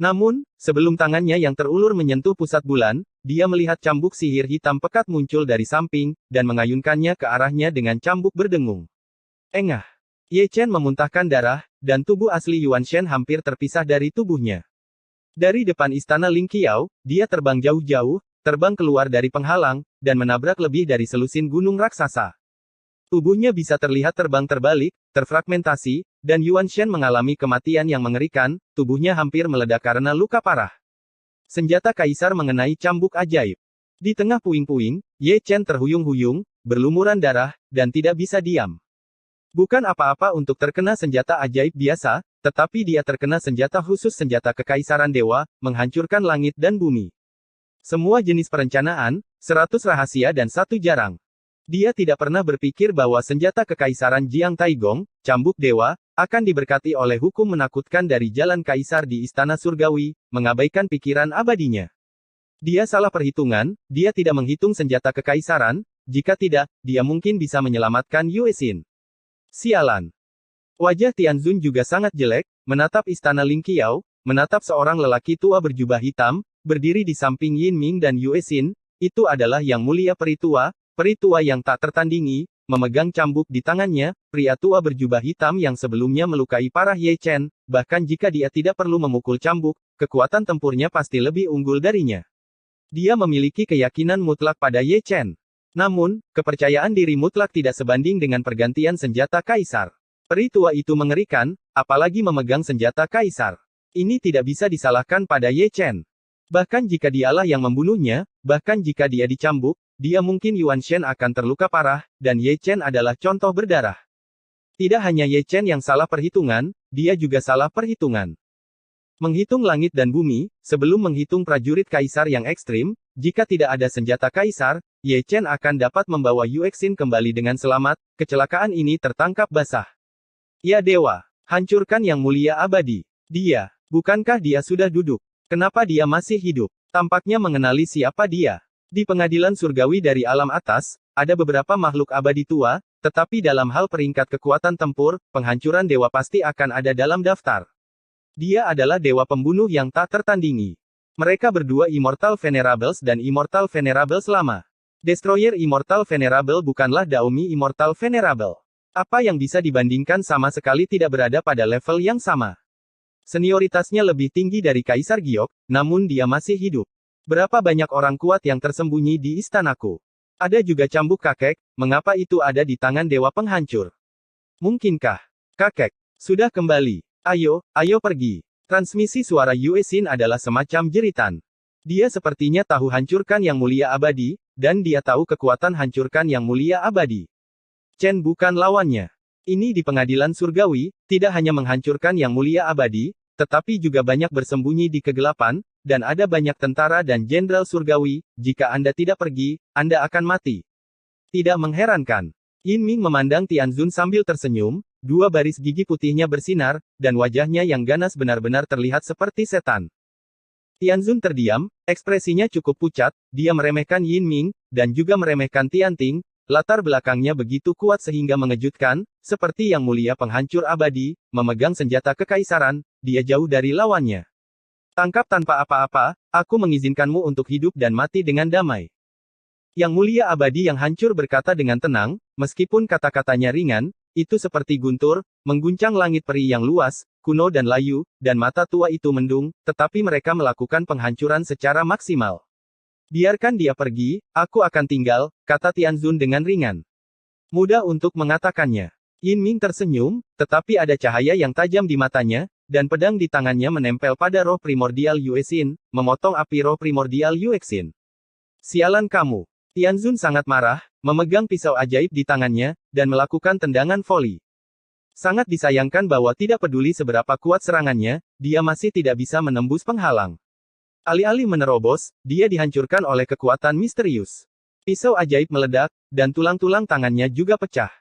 Namun, sebelum tangannya yang terulur menyentuh pusat bulan, dia melihat cambuk sihir hitam pekat muncul dari samping, dan mengayunkannya ke arahnya dengan cambuk berdengung. Engah! Ye Chen memuntahkan darah, dan tubuh asli Yuan Shen hampir terpisah dari tubuhnya. Dari depan istana Ling Qiao, dia terbang jauh-jauh, terbang keluar dari penghalang, dan menabrak lebih dari selusin gunung raksasa. Tubuhnya bisa terlihat terbang terbalik, terfragmentasi, dan Yuan Shen mengalami kematian yang mengerikan, tubuhnya hampir meledak karena luka parah. Senjata kaisar mengenai cambuk ajaib. Di tengah puing-puing, Ye Chen terhuyung-huyung, berlumuran darah, dan tidak bisa diam. Bukan apa-apa untuk terkena senjata ajaib biasa, tetapi dia terkena senjata khusus senjata kekaisaran dewa, menghancurkan langit dan bumi. Semua jenis perencanaan, 100 rahasia dan 1 jarang. Dia tidak pernah berpikir bahwa senjata kekaisaran Jiang Taigong, cambuk dewa, akan diberkati oleh hukum menakutkan dari jalan kaisar di istana surgawi, mengabaikan pikiran abadinya. Dia salah perhitungan, dia tidak menghitung senjata kekaisaran, jika tidak, dia mungkin bisa menyelamatkan Yue Xin. Sialan. Wajah Tianzun juga sangat jelek, menatap istana Ling Qiao, menatap seorang lelaki tua berjubah hitam, berdiri di samping Yin Ming dan Yue Xin, itu adalah yang mulia peri tua yang tak tertandingi, memegang cambuk di tangannya, pria tua berjubah hitam yang sebelumnya melukai parah Ye Chen, bahkan jika dia tidak perlu memukul cambuk, kekuatan tempurnya pasti lebih unggul darinya. Dia memiliki keyakinan mutlak pada Ye Chen. Namun, kepercayaan diri mutlak tidak sebanding dengan pergantian senjata kaisar. Peri tua itu mengerikan, apalagi memegang senjata kaisar. Ini tidak bisa disalahkan pada Ye Chen. Bahkan jika dialah yang membunuhnya, bahkan jika dia dicambuk, dia mungkin Yuan Shen akan terluka parah, dan Ye Chen adalah contoh berdarah. Tidak hanya Ye Chen yang salah perhitungan, dia juga salah perhitungan. Menghitung langit dan bumi, sebelum menghitung prajurit kaisar yang ekstrim, jika tidak ada senjata kaisar, Ye Chen akan dapat membawa Yue Xin kembali dengan selamat, kecelakaan ini tertangkap basah. Ya dewa, hancurkan yang mulia abadi. Dia, bukankah dia sudah duduk? Kenapa dia masih hidup? Tampaknya mengenali siapa dia. Di pengadilan surgawi dari alam atas, ada beberapa makhluk abadi tua, tetapi dalam hal peringkat kekuatan tempur, penghancuran dewa pasti akan ada dalam daftar. Dia adalah dewa pembunuh yang tak tertandingi. Mereka berdua Immortal Venerables dan Immortal Venerables lama. Destroyer Immortal Venerable bukanlah Daomi Immortal Venerable. Apa yang bisa dibandingkan sama sekali tidak berada pada level yang sama. Senioritasnya lebih tinggi dari Kaisar Giok, namun dia masih hidup. Berapa banyak orang kuat yang tersembunyi di istanaku? Ada juga cambuk kakek, mengapa itu ada di tangan dewa penghancur? Mungkinkah kakek sudah kembali? Ayo, ayo pergi. Transmisi suara Yue Xin adalah semacam jeritan. Dia sepertinya tahu hancurkan yang mulia abadi, dan dia tahu kekuatan hancurkan yang mulia abadi. Chen bukan lawannya. Ini di pengadilan surgawi, tidak hanya menghancurkan yang mulia abadi, tetapi juga banyak bersembunyi di kegelapan, dan ada banyak tentara dan jenderal surgawi, jika Anda tidak pergi, Anda akan mati. Tidak mengherankan. Yin Ming memandang Tianzun sambil tersenyum, 2 baris gigi putihnya bersinar, dan wajahnya yang ganas benar-benar terlihat seperti setan. Tianzun terdiam, ekspresinya cukup pucat, dia meremehkan Yin Ming, dan juga meremehkan Tianting, latar belakangnya begitu kuat sehingga mengejutkan, seperti yang mulia penghancur abadi, memegang senjata kekaisaran, dia jauh dari lawannya. Tangkap tanpa apa-apa, aku mengizinkanmu untuk hidup dan mati dengan damai. Yang mulia abadi yang hancur berkata dengan tenang, meskipun kata-katanya ringan, itu seperti guntur, mengguncang langit peri yang luas, kuno dan layu, dan mata tua itu mendung, tetapi mereka melakukan penghancuran secara maksimal. Biarkan dia pergi, aku akan tinggal, kata Tianzun dengan ringan. Mudah untuk mengatakannya. Yin Ming tersenyum, tetapi ada cahaya yang tajam di matanya, dan pedang di tangannya menempel pada roh primordial Yue Xin, memotong api roh primordial Yue Xin. Sialan kamu. Tianzun sangat marah, memegang pisau ajaib di tangannya, dan melakukan tendangan voli. Sangat disayangkan bahwa tidak peduli seberapa kuat serangannya, dia masih tidak bisa menembus penghalang. Alih-alih menerobos, dia dihancurkan oleh kekuatan misterius. Pisau ajaib meledak, dan tulang-tulang tangannya juga pecah.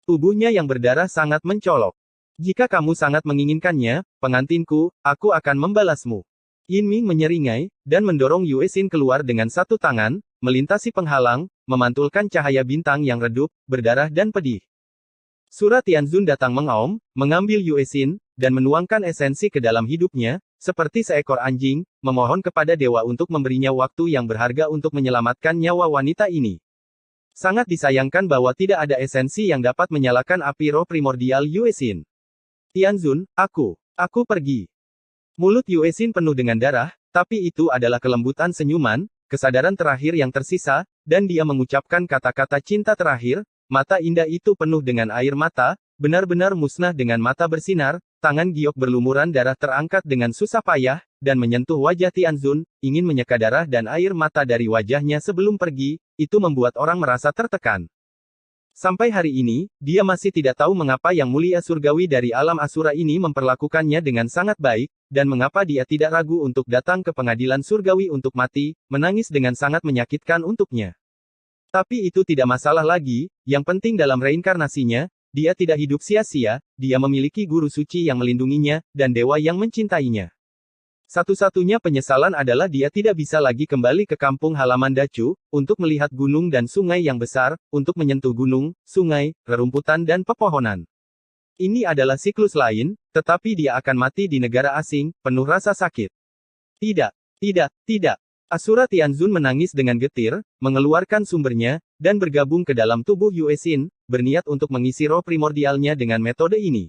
Tubuhnya yang berdarah sangat mencolok. Jika kamu sangat menginginkannya, pengantinku, aku akan membalasmu. Yin Ming menyeringai, dan mendorong Yue Xin keluar dengan satu tangan, melintasi penghalang, memantulkan cahaya bintang yang redup, berdarah dan pedih. Sura Tianzun datang mengaum, mengambil Yue Xin, dan menuangkan esensi ke dalam hidupnya, seperti seekor anjing, memohon kepada dewa untuk memberinya waktu yang berharga untuk menyelamatkan nyawa wanita ini. Sangat disayangkan bahwa tidak ada esensi yang dapat menyalakan api roh primordial Yue Xin. Tianzun, aku pergi. Mulut Yue Xin penuh dengan darah, tapi itu adalah kelembutan senyuman, kesadaran terakhir yang tersisa, dan dia mengucapkan kata-kata cinta terakhir. Mata indah itu penuh dengan air mata, benar-benar musnah dengan mata bersinar, tangan giok berlumuran darah terangkat dengan susah payah, dan menyentuh wajah Tianzun, ingin menyeka darah dan air mata dari wajahnya sebelum pergi, itu membuat orang merasa tertekan. Sampai hari ini, dia masih tidak tahu mengapa Yang Mulia Surgawi dari alam Asura ini memperlakukannya dengan sangat baik, dan mengapa dia tidak ragu untuk datang ke pengadilan surgawi untuk mati, menangis dengan sangat menyakitkan untuknya. Tapi itu tidak masalah lagi, yang penting dalam reinkarnasinya, dia tidak hidup sia-sia, dia memiliki guru suci yang melindunginya, dan dewa yang mencintainya. Satu-satunya penyesalan adalah dia tidak bisa lagi kembali ke kampung halaman Dacu, untuk melihat gunung dan sungai yang besar, untuk menyentuh gunung, sungai, rerumputan dan pepohonan. Ini adalah siklus lain, tetapi dia akan mati di negara asing, penuh rasa sakit. Tidak, tidak, tidak. Asura Tianzun menangis dengan getir, mengeluarkan sumbernya, dan bergabung ke dalam tubuh Yue Xin, berniat untuk mengisi roh primordialnya dengan metode ini.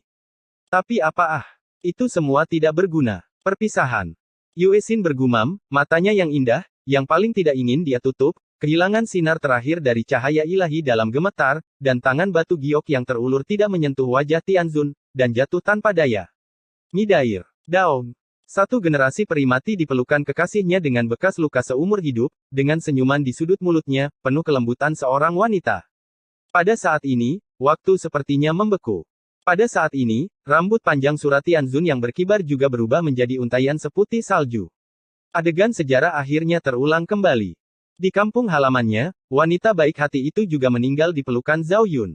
Tapi apa itu semua tidak berguna. Perpisahan. Yue Xin bergumam, matanya yang indah, yang paling tidak ingin dia tutup, kehilangan sinar terakhir dari cahaya ilahi dalam gemetar, dan tangan batu giok yang terulur tidak menyentuh wajah Tianzun, dan jatuh tanpa daya. Midair. Daong. Satu generasi peri mati di pelukan kekasihnya dengan bekas luka seumur hidup, dengan senyuman di sudut mulutnya, penuh kelembutan seorang wanita. Pada saat ini, waktu sepertinya membeku. Pada saat ini, rambut panjang Sura Tianzun yang berkibar juga berubah menjadi untaian seputih salju. Adegan sejarah akhirnya terulang kembali. Di kampung halamannya, wanita baik hati itu juga meninggal di pelukan Zhao Yun.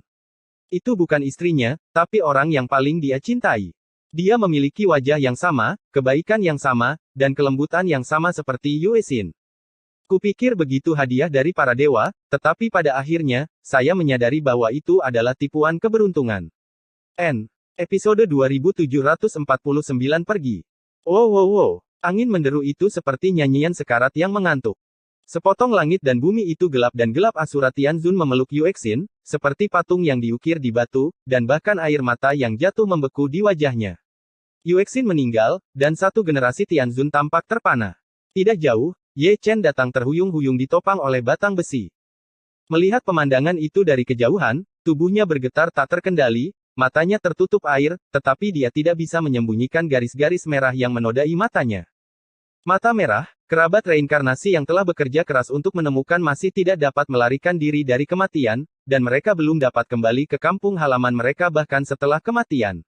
Itu bukan istrinya, tapi orang yang paling dia cintai. Dia memiliki wajah yang sama, kebaikan yang sama, dan kelembutan yang sama seperti Yue Xin. Kupikir begitu hadiah dari para dewa, tetapi pada akhirnya, saya menyadari bahwa itu adalah tipuan keberuntungan. Episode 2749 pergi. Wow. Angin menderu itu seperti nyanyian sekarat yang mengantuk. Sepotong langit dan bumi itu gelap dan gelap. Asura Tianzun memeluk Yue Xin, seperti patung yang diukir di batu, dan bahkan air mata yang jatuh membeku di wajahnya. Yue Xin meninggal, dan satu generasi Tianzun tampak terpana. Tidak jauh, Ye Chen datang terhuyung-huyung ditopang oleh batang besi. Melihat pemandangan itu dari kejauhan, tubuhnya bergetar tak terkendali, matanya tertutup air, tetapi dia tidak bisa menyembunyikan garis-garis merah yang menodai matanya. Mata merah, kerabat reinkarnasi yang telah bekerja keras untuk menemukan masih tidak dapat melarikan diri dari kematian, dan mereka belum dapat kembali ke kampung halaman mereka bahkan setelah kematian.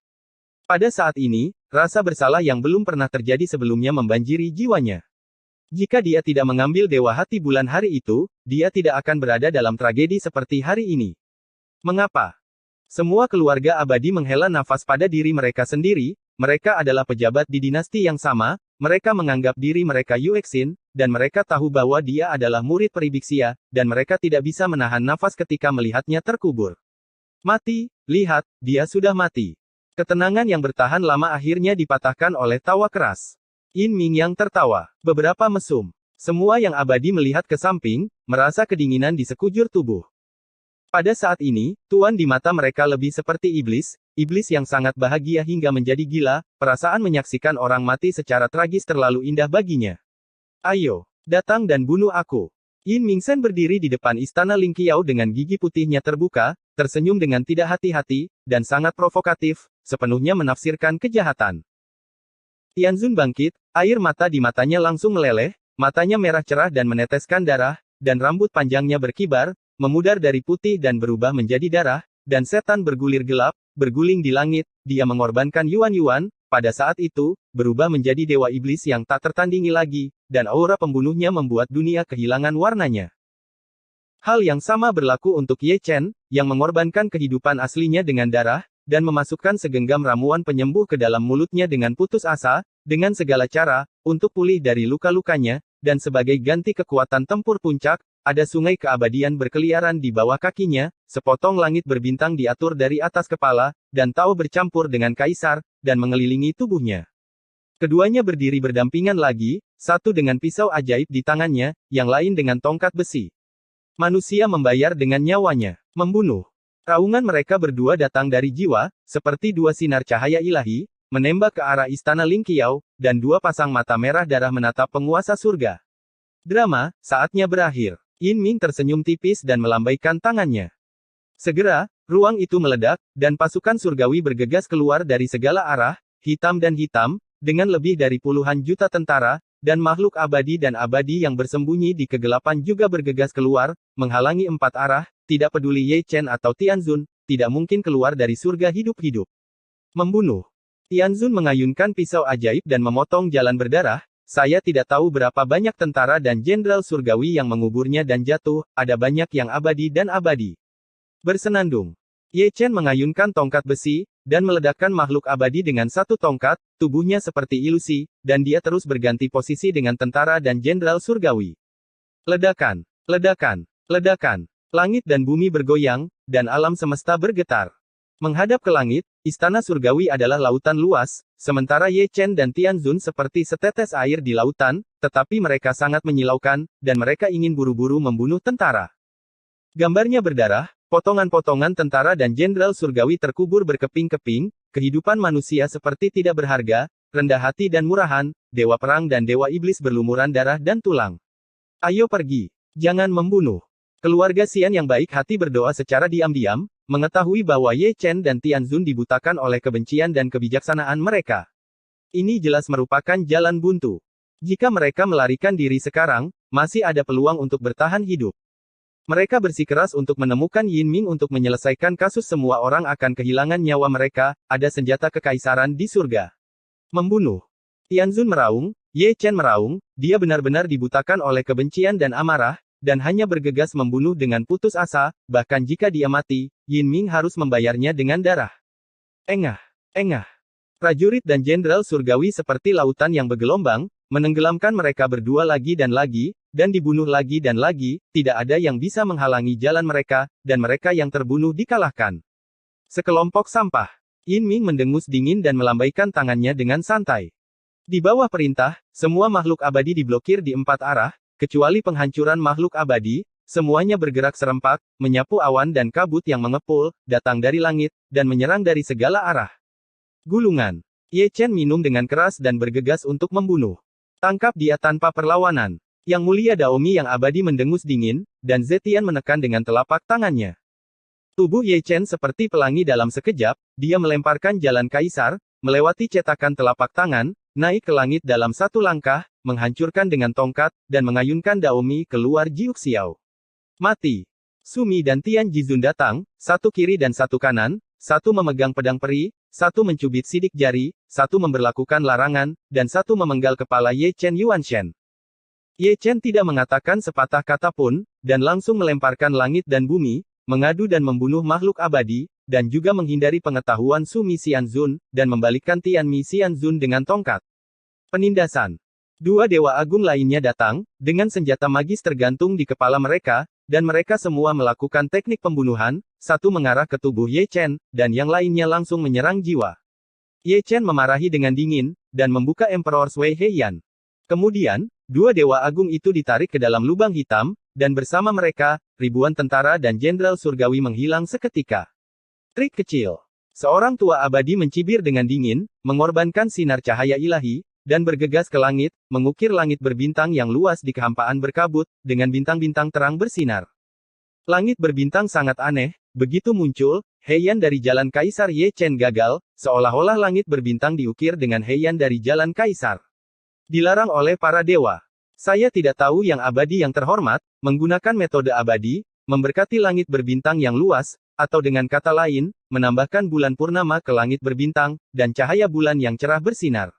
Pada saat ini, rasa bersalah yang belum pernah terjadi sebelumnya membanjiri jiwanya. Jika dia tidak mengambil Dewa Hati Bulan hari itu, dia tidak akan berada dalam tragedi seperti hari ini. Mengapa? Semua keluarga abadi menghela nafas pada diri mereka sendiri, mereka adalah pejabat di dinasti yang sama, mereka menganggap diri mereka Yue Xin, dan mereka tahu bahwa dia adalah murid Peribixia, dan mereka tidak bisa menahan nafas ketika melihatnya terkubur. Mati, lihat, dia sudah mati. Ketenangan yang bertahan lama akhirnya dipatahkan oleh tawa keras. Yin Ming yang tertawa, beberapa mesum. Semua yang abadi melihat ke samping, merasa kedinginan di sekujur tubuh. Pada saat ini, tuan di mata mereka lebih seperti iblis yang sangat bahagia hingga menjadi gila, perasaan menyaksikan orang mati secara tragis terlalu indah baginya. Ayo, datang dan bunuh aku. Yin Mingsen berdiri di depan istana Ling Qiao dengan gigi putihnya terbuka, tersenyum dengan tidak hati-hati, dan sangat provokatif, sepenuhnya menafsirkan kejahatan. Tianzun bangkit, air mata di matanya langsung meleleh, matanya merah cerah dan meneteskan darah, dan rambut panjangnya berkibar, memudar dari putih dan berubah menjadi darah, dan setan bergulir gelap, berguling di langit, dia mengorbankan Yuan, pada saat itu, berubah menjadi dewa iblis yang tak tertandingi lagi, dan aura pembunuhnya membuat dunia kehilangan warnanya. Hal yang sama berlaku untuk Ye Chen, yang mengorbankan kehidupan aslinya dengan darah, dan memasukkan segenggam ramuan penyembuh ke dalam mulutnya dengan putus asa, dengan segala cara, untuk pulih dari luka-lukanya, dan sebagai ganti kekuatan tempur puncak, ada sungai keabadian berkeliaran di bawah kakinya, sepotong langit berbintang diatur dari atas kepala, dan Tao bercampur dengan kaisar, dan mengelilingi tubuhnya. Keduanya berdiri berdampingan lagi, satu dengan pisau ajaib di tangannya, yang lain dengan tongkat besi. Manusia membayar dengan nyawanya. Membunuh. Raungan mereka berdua datang dari jiwa, seperti dua sinar cahaya ilahi, menembak ke arah istana Ling Qiao, dan dua pasang mata merah darah menatap penguasa surga. Drama, saatnya berakhir. Yin Ming tersenyum tipis dan melambaikan tangannya. Segera, ruang itu meledak, dan pasukan surgawi bergegas keluar dari segala arah, hitam dan hitam, dengan lebih dari puluhan juta tentara, dan makhluk abadi dan abadi yang bersembunyi di kegelapan juga bergegas keluar, menghalangi empat arah, tidak peduli Ye Chen atau Tianzun, tidak mungkin keluar dari surga hidup-hidup. Membunuh. Tianzun mengayunkan pisau ajaib dan memotong jalan berdarah. Saya tidak tahu berapa banyak tentara dan jenderal surgawi yang menguburnya dan jatuh, ada banyak yang abadi dan abadi. Bersenandung. Ye Chen mengayunkan tongkat besi, dan meledakkan makhluk abadi dengan satu tongkat, tubuhnya seperti ilusi, dan dia terus berganti posisi dengan tentara dan jenderal surgawi. Ledakan, ledakan, ledakan. Langit dan bumi bergoyang, dan alam semesta bergetar. Menghadap ke langit, istana surgawi adalah lautan luas, sementara Ye Chen dan Tianzun seperti setetes air di lautan, tetapi mereka sangat menyilaukan, dan mereka ingin buru-buru membunuh tentara. Gambarnya berdarah, potongan-potongan tentara dan jenderal surgawi terkubur berkeping-keping, kehidupan manusia seperti tidak berharga, rendah hati dan murahan, dewa perang dan dewa iblis berlumuran darah dan tulang. Ayo pergi, jangan membunuh. Keluarga Xian yang baik hati berdoa secara diam-diam, mengetahui bahwa Ye Chen dan Tianzun dibutakan oleh kebencian dan kebijaksanaan mereka. Ini jelas merupakan jalan buntu. Jika mereka melarikan diri sekarang, masih ada peluang untuk bertahan hidup. Mereka bersikeras untuk menemukan Yin Ming untuk menyelesaikan kasus semua orang akan kehilangan nyawa mereka, ada senjata kekaisaran di surga. Membunuh. Tianzun meraung, Ye Chen meraung, dia benar-benar dibutakan oleh kebencian dan amarah, dan hanya bergegas membunuh dengan putus asa, bahkan jika dia mati, Yin Ming harus membayarnya dengan darah. Engah, engah. Prajurit dan jenderal surgawi seperti lautan yang bergelombang, menenggelamkan mereka berdua lagi, dan dibunuh lagi dan lagi, tidak ada yang bisa menghalangi jalan mereka, dan mereka yang terbunuh dikalahkan. Sekelompok sampah. Yin Ming mendengus dingin dan melambaikan tangannya dengan santai. Di bawah perintah, semua makhluk abadi diblokir di empat arah, kecuali penghancuran makhluk abadi, semuanya bergerak serempak, menyapu awan dan kabut yang mengepul, datang dari langit, dan menyerang dari segala arah. Gulungan. Ye Chen minum dengan keras dan bergegas untuk membunuh. Tangkap dia tanpa perlawanan. Yang mulia Daomi yang abadi mendengus dingin, dan Zetian menekan dengan telapak tangannya. Tubuh Ye Chen seperti pelangi dalam sekejap, dia melemparkan jalan kaisar, melewati cetakan telapak tangan, naik ke langit dalam satu langkah, menghancurkan dengan tongkat, dan mengayunkan Daomi keluar Jiuxiao. Mati. Sumi dan Tian Jizun datang, satu kiri dan satu kanan, satu memegang pedang peri, satu mencubit sidik jari, satu memberlakukan larangan, dan satu memenggal kepala Ye Chen Yuanshen. Ye Chen tidak mengatakan sepatah kata pun, dan langsung melemparkan langit dan bumi, mengadu dan membunuh makhluk abadi, dan juga menghindari pengetahuan Sumi Xianzun, dan membalikkan Tianmi Xianzun dengan tongkat. Penindasan. Dua dewa agung lainnya datang, dengan senjata magis tergantung di kepala mereka, dan mereka semua melakukan teknik pembunuhan, satu mengarah ke tubuh Ye Chen, dan yang lainnya langsung menyerang jiwa. Ye Chen memarahi dengan dingin, dan membuka Emperor Sui Heian. Kemudian, dua dewa agung itu ditarik ke dalam lubang hitam, dan bersama mereka, ribuan tentara dan jenderal surgawi menghilang seketika. Trik kecil. Seorang tua abadi mencibir dengan dingin, mengorbankan sinar cahaya ilahi, dan bergegas ke langit, mengukir langit berbintang yang luas di kehampaan berkabut, dengan bintang-bintang terang bersinar. Langit berbintang sangat aneh, begitu muncul, Heian dari jalan Kaisar Ye Chen gagal, seolah-olah langit berbintang diukir dengan Heian dari jalan Kaisar. Dilarang oleh para dewa. Saya tidak tahu yang abadi yang terhormat, menggunakan metode abadi, memberkati langit berbintang yang luas, atau dengan kata lain, menambahkan bulan purnama ke langit berbintang, dan cahaya bulan yang cerah bersinar.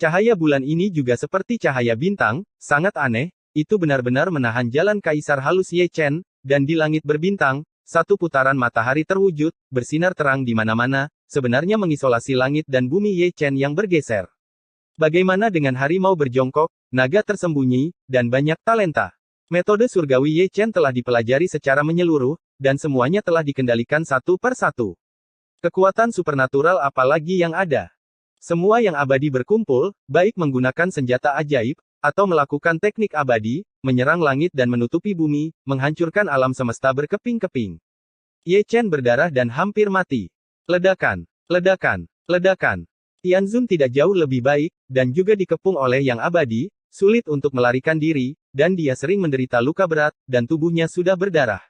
Cahaya bulan ini juga seperti cahaya bintang, sangat aneh, itu benar-benar menahan jalan Kaisar halus Ye Chen, dan di langit berbintang, satu putaran matahari terwujud, bersinar terang di mana-mana, sebenarnya mengisolasi langit dan bumi Ye Chen yang bergeser. Bagaimana dengan harimau berjongkok, naga tersembunyi, dan banyak talenta? Metode surgawi Ye Chen telah dipelajari secara menyeluruh, dan semuanya telah dikendalikan satu per satu. Kekuatan supernatural apalagi yang ada? Semua yang abadi berkumpul, baik menggunakan senjata ajaib, atau melakukan teknik abadi, menyerang langit dan menutupi bumi, menghancurkan alam semesta berkeping-keping. Ye Chen berdarah dan hampir mati. Ledakan, ledakan, ledakan. Tianzun tidak jauh lebih baik, dan juga dikepung oleh yang abadi, sulit untuk melarikan diri, dan dia sering menderita luka berat, dan tubuhnya sudah berdarah.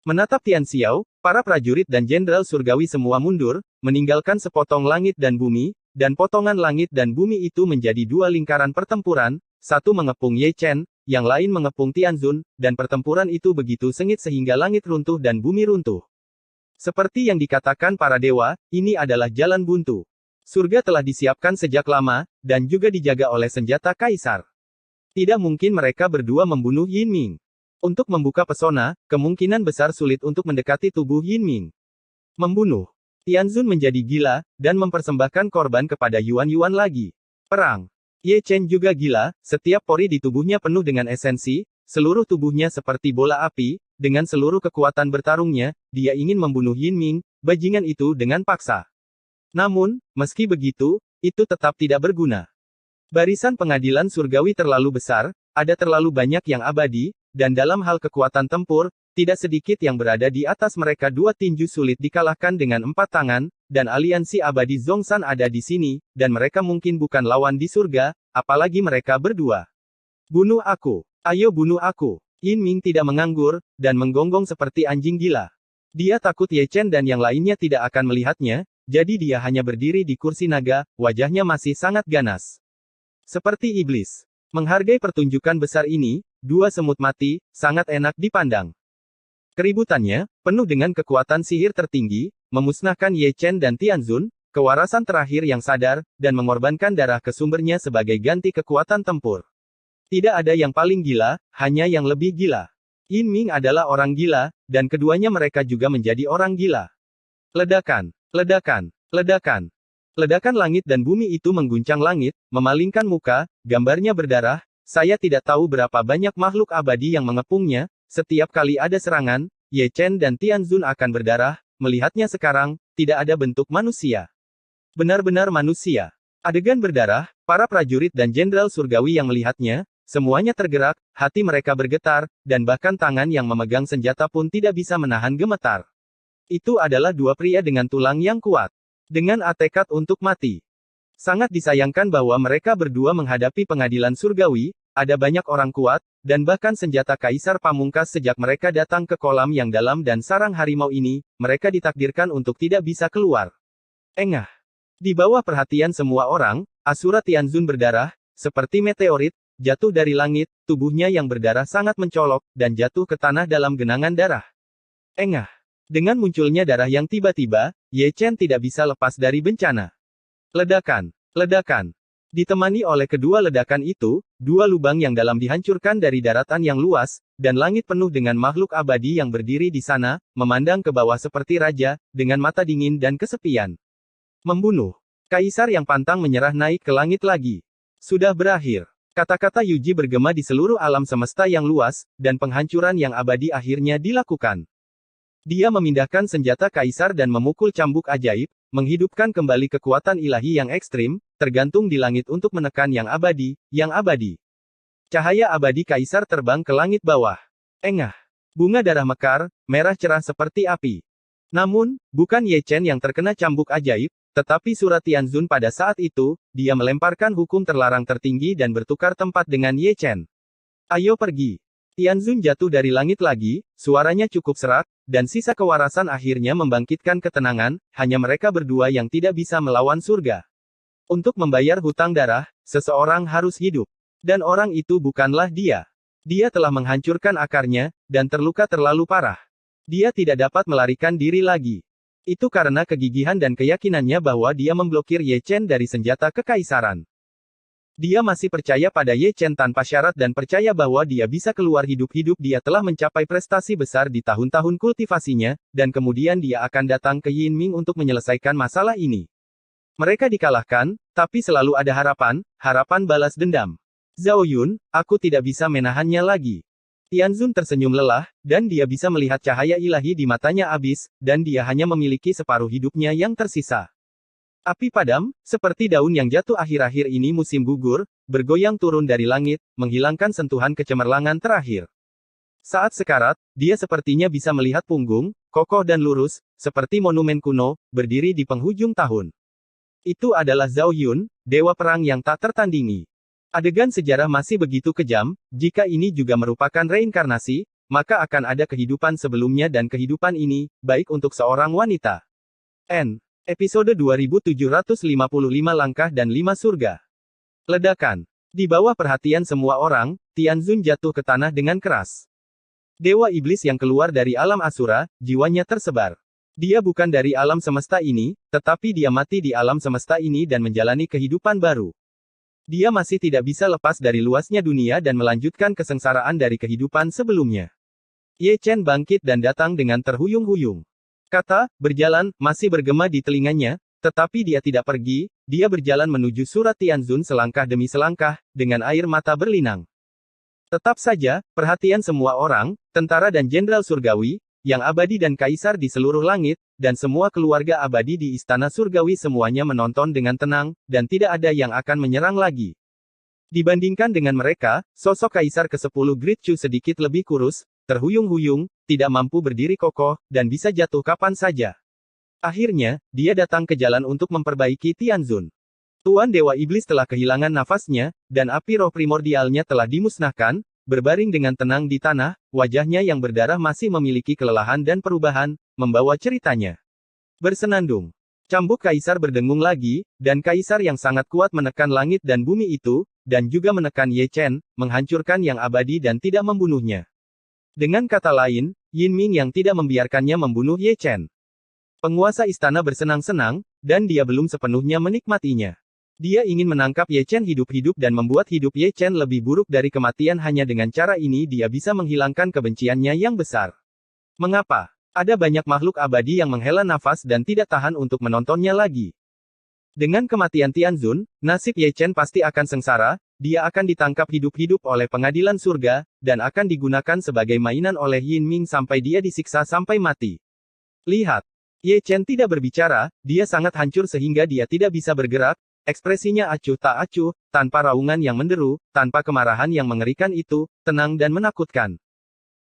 Menatap Tian Xiao, para prajurit dan jenderal surgawi semua mundur, meninggalkan sepotong langit dan bumi, dan potongan langit dan bumi itu menjadi dua lingkaran pertempuran, satu mengepung Ye Chen, yang lain mengepung Tianzun, dan pertempuran itu begitu sengit sehingga langit runtuh dan bumi runtuh. Seperti yang dikatakan para dewa, ini adalah jalan buntu. Surga telah disiapkan sejak lama, dan juga dijaga oleh senjata kaisar. Tidak mungkin mereka berdua membunuh Yin Ming. Untuk membuka pesona, kemungkinan besar sulit untuk mendekati tubuh Yin Ming. Membunuh. Tianzun menjadi gila, dan mempersembahkan korban kepada Yuan lagi. Perang. Ye Chen juga gila, setiap pori di tubuhnya penuh dengan esensi, seluruh tubuhnya seperti bola api, dengan seluruh kekuatan bertarungnya, dia ingin membunuh Yin Ming, bajingan itu dengan paksa. Namun, meski begitu, itu tetap tidak berguna. Barisan pengadilan surgawi terlalu besar, ada terlalu banyak yang abadi, dan dalam hal kekuatan tempur, tidak sedikit yang berada di atas mereka. Dua tinju sulit dikalahkan dengan 4 tangan, dan aliansi abadi Zhongshan ada di sini, dan mereka mungkin bukan lawan di surga, apalagi mereka berdua. Bunuh aku. Ayo bunuh aku. Yin Ming tidak menganggur, dan menggonggong seperti anjing gila. Dia takut Ye Chen dan yang lainnya tidak akan melihatnya, jadi dia hanya berdiri di kursi naga, wajahnya masih sangat ganas. Seperti iblis. Menghargai pertunjukan besar ini, dua semut mati, sangat enak dipandang. Keributannya, penuh dengan kekuatan sihir tertinggi, memusnahkan Ye Chen dan Tianzun, kewarasan terakhir yang sadar, dan mengorbankan darah ke sumbernya sebagai ganti kekuatan tempur. Tidak ada yang paling gila, hanya yang lebih gila. Yin Ming adalah orang gila, dan keduanya mereka juga menjadi orang gila. Ledakan, ledakan, ledakan. Ledakan langit dan bumi itu mengguncang langit, memalingkan muka, gambarnya berdarah. Saya tidak tahu berapa banyak makhluk abadi yang mengepungnya, setiap kali ada serangan, Ye Chen dan Tianzun akan berdarah, melihatnya sekarang, tidak ada bentuk manusia. Benar-benar manusia. Adegan berdarah, para prajurit dan jenderal surgawi yang melihatnya, semuanya tergerak, hati mereka bergetar, dan bahkan tangan yang memegang senjata pun tidak bisa menahan gemetar. Itu adalah dua pria dengan tulang yang kuat. Dengan tekad untuk mati. Sangat disayangkan bahwa mereka berdua menghadapi pengadilan surgawi, ada banyak orang kuat, dan bahkan senjata kaisar pamungkas sejak mereka datang ke kolam yang dalam dan sarang harimau ini, mereka ditakdirkan untuk tidak bisa keluar. Engah. Di bawah perhatian semua orang, Asura Tianzun berdarah, seperti meteorit, jatuh dari langit, tubuhnya yang berdarah sangat mencolok, dan jatuh ke tanah dalam genangan darah. Engah. Dengan munculnya darah yang tiba-tiba, Ye Chen tidak bisa lepas dari bencana. Ledakan, ledakan. Ditemani oleh kedua ledakan itu, dua lubang yang dalam dihancurkan dari daratan yang luas, dan langit penuh dengan makhluk abadi yang berdiri di sana, memandang ke bawah seperti raja, dengan mata dingin dan kesepian. Membunuh. Kaisar yang pantang menyerah naik ke langit lagi. Sudah berakhir. Kata-kata Yuji bergema di seluruh alam semesta yang luas, dan penghancuran yang abadi akhirnya dilakukan. Dia memindahkan senjata kaisar dan memukul cambuk ajaib, menghidupkan kembali kekuatan ilahi yang ekstrim, tergantung di langit untuk menekan yang abadi, yang abadi. Cahaya abadi kaisar terbang ke langit bawah. Engah. Bunga darah mekar, merah cerah seperti api. Namun, bukan Ye Chen yang terkena cambuk ajaib, tetapi Surat Tianzun pada saat itu, dia melemparkan hukum terlarang tertinggi dan bertukar tempat dengan Ye Chen. Ayo pergi. Tianzun jatuh dari langit lagi, suaranya cukup serak, dan sisa kewarasan akhirnya membangkitkan ketenangan, hanya mereka berdua yang tidak bisa melawan surga. Untuk membayar hutang darah, seseorang harus hidup. Dan orang itu bukanlah dia. Dia telah menghancurkan akarnya, dan terluka terlalu parah. Dia tidak dapat melarikan diri lagi. Itu karena kegigihan dan keyakinannya bahwa dia memblokir Ye Chen dari senjata kekaisaran. Dia masih percaya pada Ye Chen tanpa syarat dan percaya bahwa dia bisa keluar hidup-hidup. Dia telah mencapai prestasi besar di tahun-tahun kultivasinya, dan kemudian dia akan datang ke Yinming untuk menyelesaikan masalah ini. Mereka dikalahkan, tapi selalu ada harapan, harapan balas dendam. Zhao Yun, aku tidak bisa menahannya lagi. Tianzun tersenyum lelah, dan dia bisa melihat cahaya ilahi di matanya abis, dan dia hanya memiliki separuh hidupnya yang tersisa. Api padam, seperti daun yang jatuh akhir-akhir ini musim gugur, bergoyang turun dari langit, menghilangkan sentuhan kecemerlangan terakhir. Saat sekarat, dia sepertinya bisa melihat punggung, kokoh dan lurus, seperti monumen kuno, berdiri di penghujung tahun. Itu adalah Zhao Yun, dewa perang yang tak tertandingi. Adegan sejarah masih begitu kejam, jika ini juga merupakan reinkarnasi, maka akan ada kehidupan sebelumnya dan kehidupan ini, baik untuk seorang wanita. Episode 2755 Langkah dan 5 Surga. Ledakan. Di bawah perhatian semua orang, Tianzun jatuh ke tanah dengan keras. Dewa iblis yang keluar dari alam Asura, jiwanya tersebar. Dia bukan dari alam semesta ini, tetapi dia mati di alam semesta ini dan menjalani kehidupan baru. Dia masih tidak bisa lepas dari luasnya dunia dan melanjutkan kesengsaraan dari kehidupan sebelumnya. Ye Chen bangkit dan datang dengan terhuyung-huyung. Kata, berjalan, masih bergema di telinganya, tetapi dia tidak pergi, dia berjalan menuju surat Tianzun selangkah demi selangkah, dengan air mata berlinang. Tetap saja, perhatian semua orang, tentara dan jenderal surgawi, yang abadi dan kaisar di seluruh langit, dan semua keluarga abadi di istana surgawi semuanya menonton dengan tenang, dan tidak ada yang akan menyerang lagi. Dibandingkan dengan mereka, sosok kaisar ke-10 Great Chu sedikit lebih kurus, terhuyung-huyung, tidak mampu berdiri kokoh, dan bisa jatuh kapan saja. Akhirnya, dia datang ke jalan untuk memperbaiki Tianzun. Tuan Dewa Iblis telah kehilangan nafasnya, dan api roh primordialnya telah dimusnahkan, berbaring dengan tenang di tanah, wajahnya yang berdarah masih memiliki kelelahan dan perubahan, membawa ceritanya. Bersenandung. Cambuk kaisar berdengung lagi, dan kaisar yang sangat kuat menekan langit dan bumi itu, dan juga menekan Ye Chen, menghancurkan yang abadi dan tidak membunuhnya. Dengan kata lain, Yinming yang tidak membiarkannya membunuh Ye Chen. Penguasa istana bersenang-senang, dan dia belum sepenuhnya menikmatinya. Dia ingin menangkap Ye Chen hidup-hidup dan membuat hidup Ye Chen lebih buruk dari kematian. Hanya dengan cara ini dia bisa menghilangkan kebenciannya yang besar. Mengapa? Ada banyak makhluk abadi yang menghela nafas dan tidak tahan untuk menontonnya lagi. Dengan kematian Tianzun, nasib Ye Chen pasti akan sengsara. Dia akan ditangkap hidup-hidup oleh pengadilan surga, dan akan digunakan sebagai mainan oleh Yinming sampai dia disiksa sampai mati. Lihat. Ye Chen tidak berbicara, dia sangat hancur sehingga dia tidak bisa bergerak, ekspresinya acuh tak acuh, tanpa raungan yang menderu, tanpa kemarahan yang mengerikan itu, tenang dan menakutkan.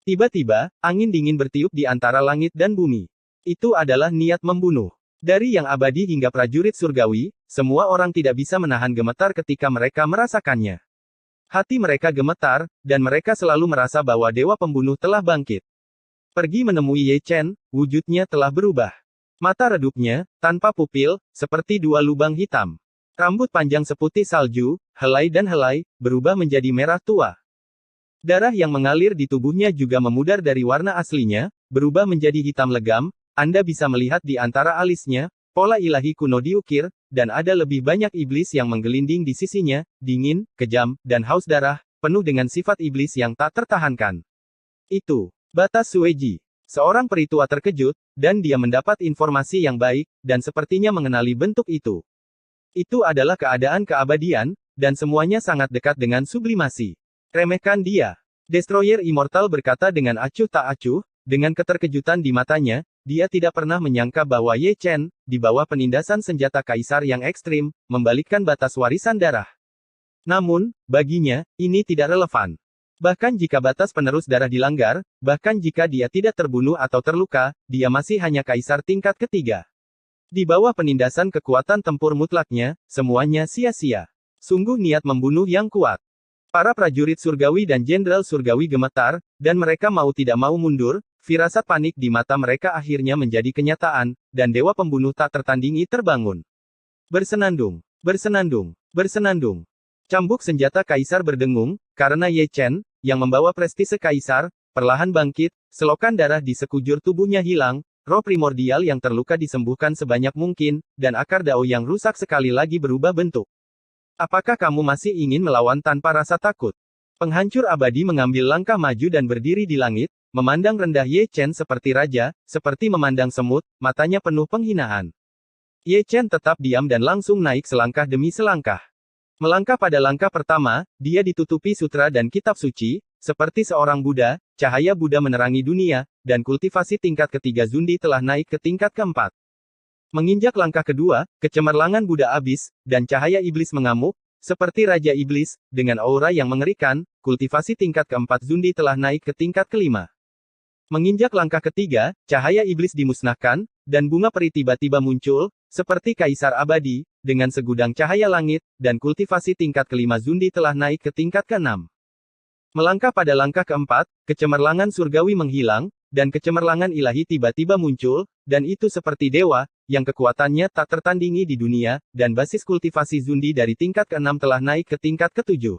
Tiba-tiba, angin dingin bertiup di antara langit dan bumi. Itu adalah niat membunuh. Dari yang abadi hingga prajurit surgawi, semua orang tidak bisa menahan gemetar ketika mereka merasakannya. Hati mereka gemetar, dan mereka selalu merasa bahwa dewa pembunuh telah bangkit. Pergi menemui Ye Chen, wujudnya telah berubah. Mata redupnya, tanpa pupil, seperti dua lubang hitam. Rambut panjang seputih salju, helai dan helai, berubah menjadi merah tua. Darah yang mengalir di tubuhnya juga memudar dari warna aslinya, berubah menjadi hitam legam. Anda bisa melihat di antara alisnya, pola ilahi kuno diukir, dan ada lebih banyak iblis yang menggelinding di sisinya, dingin, kejam, dan haus darah, penuh dengan sifat iblis yang tak tertahankan. Itu, batas Sueji. Seorang peritua terkejut, dan dia mendapat informasi yang baik, dan sepertinya mengenali bentuk itu. Itu adalah keadaan keabadian, dan semuanya sangat dekat dengan sublimasi. Remehkan dia. Destroyer Immortal berkata dengan acuh tak acuh, dengan keterkejutan di matanya. Dia tidak pernah menyangka bahwa Ye Chen, di bawah penindasan senjata kaisar yang ekstrim, membalikkan batas warisan darah. Namun, baginya, ini tidak relevan. Bahkan jika batas penerus darah dilanggar, bahkan jika dia tidak terbunuh atau terluka, dia masih hanya kaisar tingkat ketiga. Di bawah penindasan kekuatan tempur mutlaknya, semuanya sia-sia. Sungguh niat membunuh yang kuat. Para prajurit surgawi dan jenderal surgawi gemetar, dan mereka mau tidak mau mundur. Firasat panik di mata mereka akhirnya menjadi kenyataan, dan dewa pembunuh tak tertandingi terbangun. Bersenandung, bersenandung, bersenandung. Cambuk senjata kaisar berdengung, karena Ye Chen, yang membawa prestise kaisar, perlahan bangkit, selokan darah di sekujur tubuhnya hilang, roh primordial yang terluka disembuhkan sebanyak mungkin, dan akar dao yang rusak sekali lagi berubah bentuk. Apakah kamu masih ingin melawan tanpa rasa takut? Penghancur abadi mengambil langkah maju dan berdiri di langit, memandang rendah Ye Chen seperti raja, seperti memandang semut, matanya penuh penghinaan. Ye Chen tetap diam dan langsung naik selangkah demi selangkah. Melangkah pada langkah pertama, dia ditutupi sutra dan kitab suci, seperti seorang Buddha, cahaya Buddha menerangi dunia, dan kultivasi tingkat ketiga Zundi telah naik ke tingkat keempat. Menginjak langkah kedua, kecemerlangan Buddha abis, dan cahaya iblis mengamuk, seperti Raja Iblis, dengan aura yang mengerikan, kultivasi tingkat keempat Zundi telah naik ke tingkat kelima. Menginjak langkah ketiga, cahaya iblis dimusnahkan, dan bunga peri tiba-tiba muncul, seperti kaisar abadi, dengan segudang cahaya langit, dan kultivasi tingkat kelima Zundi telah naik ke tingkat keenam. Melangkah pada langkah keempat, kecemerlangan surgawi menghilang, dan kecemerlangan ilahi tiba-tiba muncul, dan itu seperti dewa, yang kekuatannya tak tertandingi di dunia, dan basis kultivasi Zundi dari tingkat keenam telah naik ke tingkat ketujuh.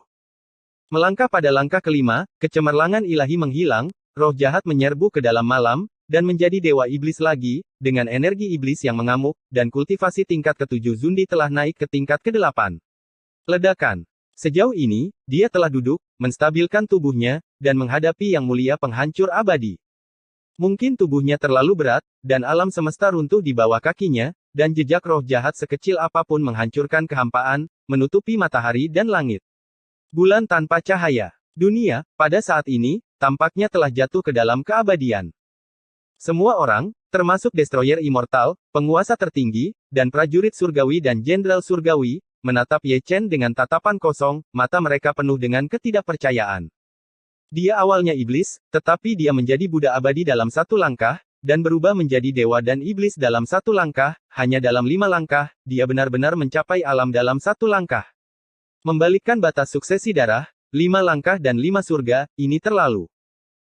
Melangkah pada langkah kelima, kecemerlangan ilahi menghilang, roh jahat menyerbu ke dalam malam, dan menjadi dewa iblis lagi, dengan energi iblis yang mengamuk, dan kultivasi tingkat ketujuh Zundi telah naik ke tingkat kedelapan. Ledakan. Sejauh ini, dia telah duduk, menstabilkan tubuhnya, dan menghadapi yang mulia penghancur abadi. Mungkin tubuhnya terlalu berat, dan alam semesta runtuh di bawah kakinya, dan jejak roh jahat sekecil apapun menghancurkan kehampaan, menutupi matahari dan langit. Bulan tanpa cahaya. Dunia, pada saat ini, tampaknya telah jatuh ke dalam keabadian. Semua orang, termasuk destroyer immortal, penguasa tertinggi, dan prajurit surgawi dan jenderal surgawi, menatap Ye Chen dengan tatapan kosong, mata mereka penuh dengan ketidakpercayaan. Dia awalnya iblis, tetapi dia menjadi Buddha abadi dalam satu langkah, dan berubah menjadi dewa dan iblis dalam satu langkah, hanya dalam 5 langkah, dia benar-benar mencapai alam dalam satu langkah. Membalikkan batas suksesi darah, 5 langkah dan 5 surga, ini terlalu.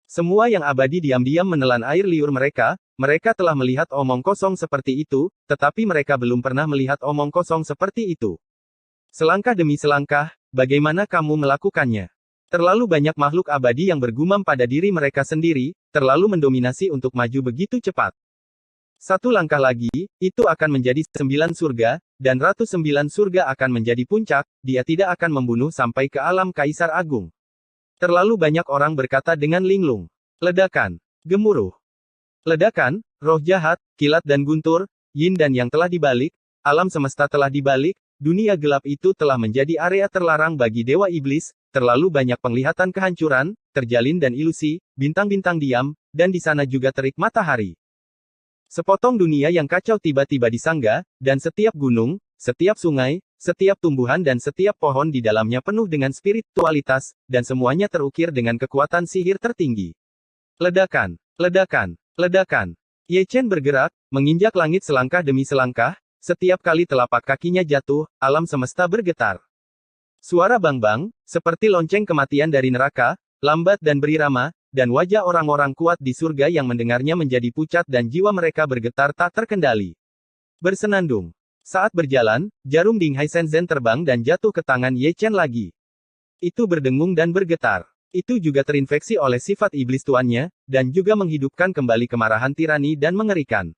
Semua yang abadi diam-diam menelan air liur mereka telah melihat omong kosong seperti itu, tetapi mereka belum pernah melihat omong kosong seperti itu. Selangkah demi selangkah, bagaimana kamu melakukannya? Terlalu banyak makhluk abadi yang bergumam pada diri mereka sendiri, terlalu mendominasi untuk maju begitu cepat. Satu langkah lagi, itu akan menjadi 9 surga, dan ratus 9 surga akan menjadi puncak, dia tidak akan membunuh sampai ke alam Kaisar Agung. Terlalu banyak orang berkata dengan linglung. Ledakan. Gemuruh. Ledakan, roh jahat, kilat dan guntur, yin dan yang telah dibalik, alam semesta telah dibalik, dunia gelap itu telah menjadi area terlarang bagi dewa iblis, terlalu banyak penglihatan kehancuran, terjalin dan ilusi, bintang-bintang diam, dan di sana juga terik matahari. Sepotong dunia yang kacau tiba-tiba disangga, dan setiap gunung, setiap sungai, setiap tumbuhan dan setiap pohon di dalamnya penuh dengan spiritualitas, dan semuanya terukir dengan kekuatan sihir tertinggi. Ledakan, ledakan, ledakan. Ye Chen bergerak, menginjak langit selangkah demi selangkah, setiap kali telapak kakinya jatuh, alam semesta bergetar. Suara bang-bang, seperti lonceng kematian dari neraka, lambat dan berirama, dan wajah orang-orang kuat di surga yang mendengarnya menjadi pucat dan jiwa mereka bergetar tak terkendali. Bersenandung. Saat berjalan, jarum Ding Hai Shenzhen terbang dan jatuh ke tangan Ye Chen lagi. Itu berdengung dan bergetar. Itu juga terinfeksi oleh sifat iblis tuannya, dan juga menghidupkan kembali kemarahan tirani dan mengerikan.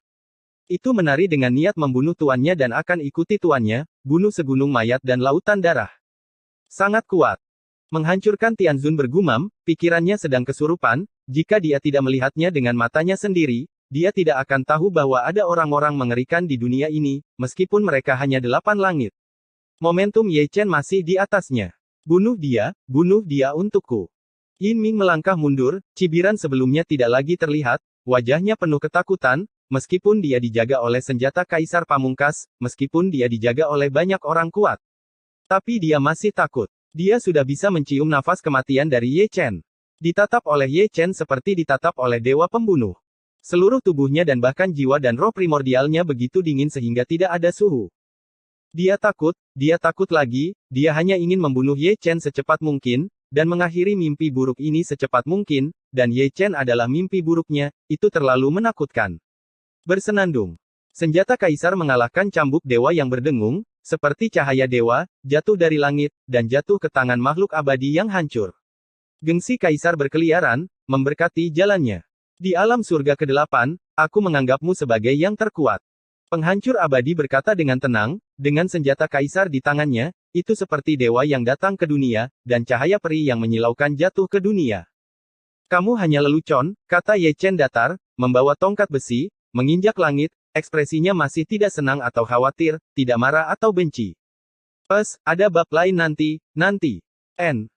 Itu menari dengan niat membunuh tuannya dan akan ikuti tuannya, bunuh segunung mayat dan lautan darah. Sangat kuat. Menghancurkan Tianzun bergumam, pikirannya sedang kesurupan, jika dia tidak melihatnya dengan matanya sendiri, dia tidak akan tahu bahwa ada orang-orang mengerikan di dunia ini, meskipun mereka hanya 8 langit. Momentum Ye Chen masih di atasnya. Bunuh dia untukku. Yin Ming melangkah mundur, cibiran sebelumnya tidak lagi terlihat, wajahnya penuh ketakutan, meskipun dia dijaga oleh senjata kaisar pamungkas, meskipun dia dijaga oleh banyak orang kuat. Tapi dia masih takut. Dia sudah bisa mencium nafas kematian dari Ye Chen. Ditatap oleh Ye Chen seperti ditatap oleh dewa pembunuh. Seluruh tubuhnya dan bahkan jiwa dan roh primordialnya begitu dingin sehingga tidak ada suhu. Dia takut lagi, dia hanya ingin membunuh Ye Chen secepat mungkin, dan mengakhiri mimpi buruk ini secepat mungkin, dan Ye Chen adalah mimpi buruknya, itu terlalu menakutkan. Bersenandung. Senjata kaisar mengalahkan cambuk dewa yang berdengung, seperti cahaya dewa, jatuh dari langit, dan jatuh ke tangan makhluk abadi yang hancur. Gengsi kaisar berkeliaran, memberkati jalannya. Di alam surga ke-8, aku menganggapmu sebagai yang terkuat. Penghancur abadi berkata dengan tenang, dengan senjata kaisar di tangannya, Itu seperti dewa yang datang ke dunia, dan cahaya peri yang menyilaukan jatuh ke dunia. Kamu hanya lelucon, kata Ye Chen datar, membawa tongkat besi, menginjak langit, ekspresinya masih tidak senang atau khawatir, tidak marah atau benci. Ada bab lain nanti. N.